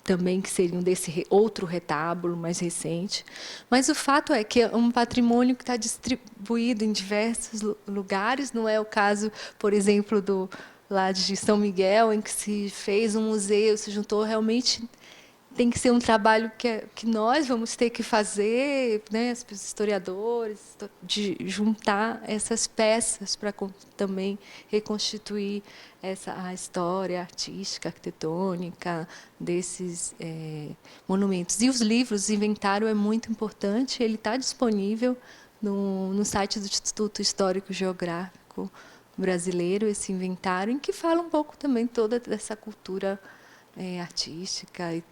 também que seriam desse outro retábulo mais recente. Mas o fato é que é um patrimônio que está distribuído em diversos lugares. Não é o caso, por exemplo, lá de São Miguel, em que se fez um museu, se juntou. Realmente tem que ser um trabalho que nós vamos ter que fazer, né, os historiadores, de juntar essas peças para também reconstituir a história artística, arquitetônica desses monumentos. E os livros, o inventário é muito importante, ele está disponível no site do Instituto Histórico Geográfico Brasileiro, esse inventário, em que fala um pouco também toda dessa cultura artística e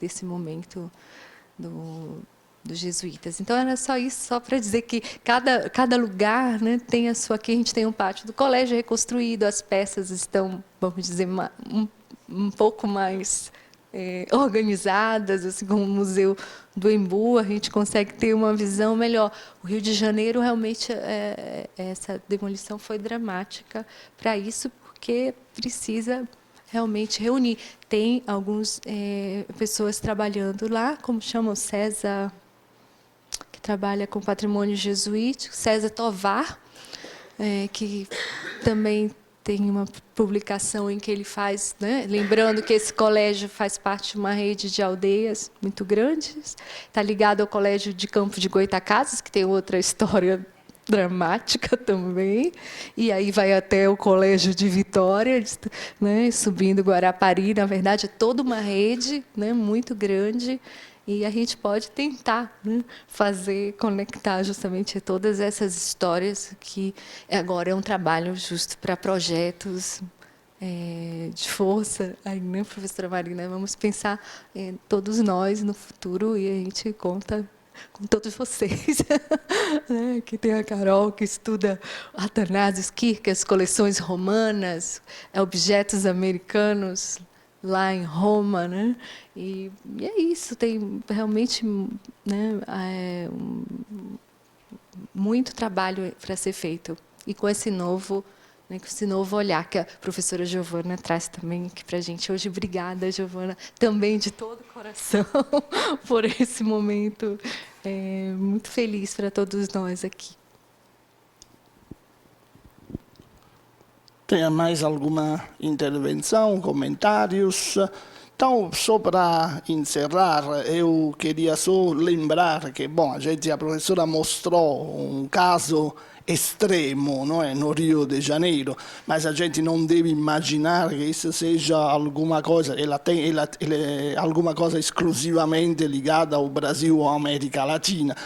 desse momento dos jesuítas. Então, era só isso, só para dizer que cada lugar, né, tem a sua... Aqui a gente tem um pátio do colégio reconstruído, as peças estão, vamos dizer, um pouco mais organizadas, assim como o Museu do Embu, a gente consegue ter uma visão melhor. O Rio de Janeiro, realmente, essa demolição foi dramática para isso, porque precisa realmente reunir. Tem algumas pessoas trabalhando lá, como chama o César, que trabalha com patrimônio jesuítico, César Tovar, que também tem uma publicação em que ele faz, né, lembrando que esse colégio faz parte de uma rede de aldeias muito grandes, está ligado ao Colégio de Campo de Goitacazes, que tem outra história dramática também, e aí vai até o Colégio de Vitória, né, subindo Guarapari. Na verdade, é toda uma rede, né, muito grande, e a gente pode tentar, né, conectar justamente todas essas histórias, que agora é um trabalho justo para projetos de força. Aí, né, professora Marina, vamos pensar todos nós no futuro, e a gente conta com todos vocês. Né? Aqui tem a Carol, que estuda Athanasius Kirk, as coleções romanas, objetos americanos lá em Roma, né? E é isso, tem realmente, né, muito trabalho para ser feito. E com esse novo olhar que a professora Giovana traz também aqui para a gente hoje. Obrigada, Giovana, também de todo o coração por esse momento muito feliz para todos nós aqui. Tem mais alguma intervenção, comentários? Então, só para encerrar, eu queria só lembrar que, bom, a professora mostrou um caso extremo, não é, no Rio de Janeiro, mas a gente não deve imaginar que isso seja alguma coisa, alguma coisa exclusivamente ligada ao Brasil ou à América Latina.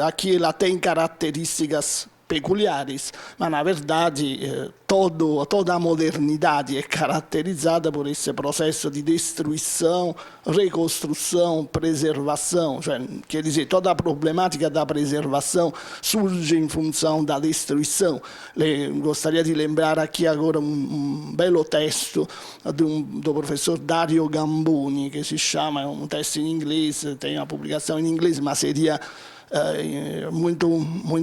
Aqui ela tem características peculiares, mas na verdade toda a modernidade é caracterizada por esse processo de destruição, reconstrução, preservação. Quer dizer, toda a problemática da preservação surge em função da destruição. Gostaria de lembrar aqui agora um belo texto do professor Dario Gamboni, que se chama, é um texto em inglês, tem uma publicação em inglês, mas seria muito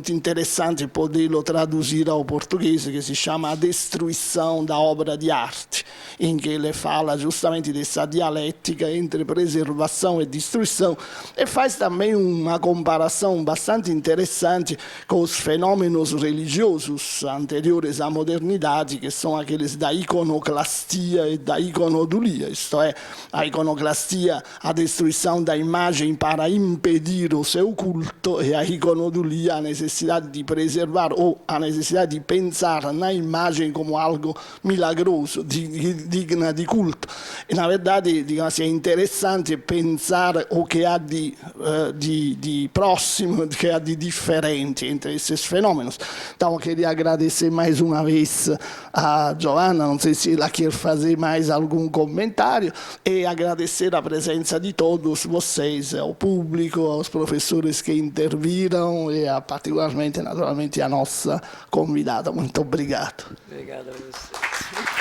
interessante podê-lo traduzir ao português, que se chama A Destruição da Obra de Arte, em que ele fala justamente dessa dialética entre preservação e destruição, e faz também uma comparação bastante interessante com os fenômenos religiosos anteriores à modernidade, que são aqueles da iconoclastia e da iconodulia, isto é, a iconoclastia, a destruição da imagem para impedir o seu culto, e a iconodulia, a necessidade de preservar ou a necessidade de pensar na imagem como algo milagroso, digna de culto. E, na verdade, digamos assim, é interessante pensar o que há de próximo, o que há de diferente entre esses fenômenos. Então, eu queria agradecer mais uma vez a Giovana, não sei se ela quer fazer mais algum comentário, e agradecer a presença de todos vocês, ao público, aos professores que interviram e particularmente, naturalmente, a nossa convidada. Muito obrigado. Obrigado a vocês.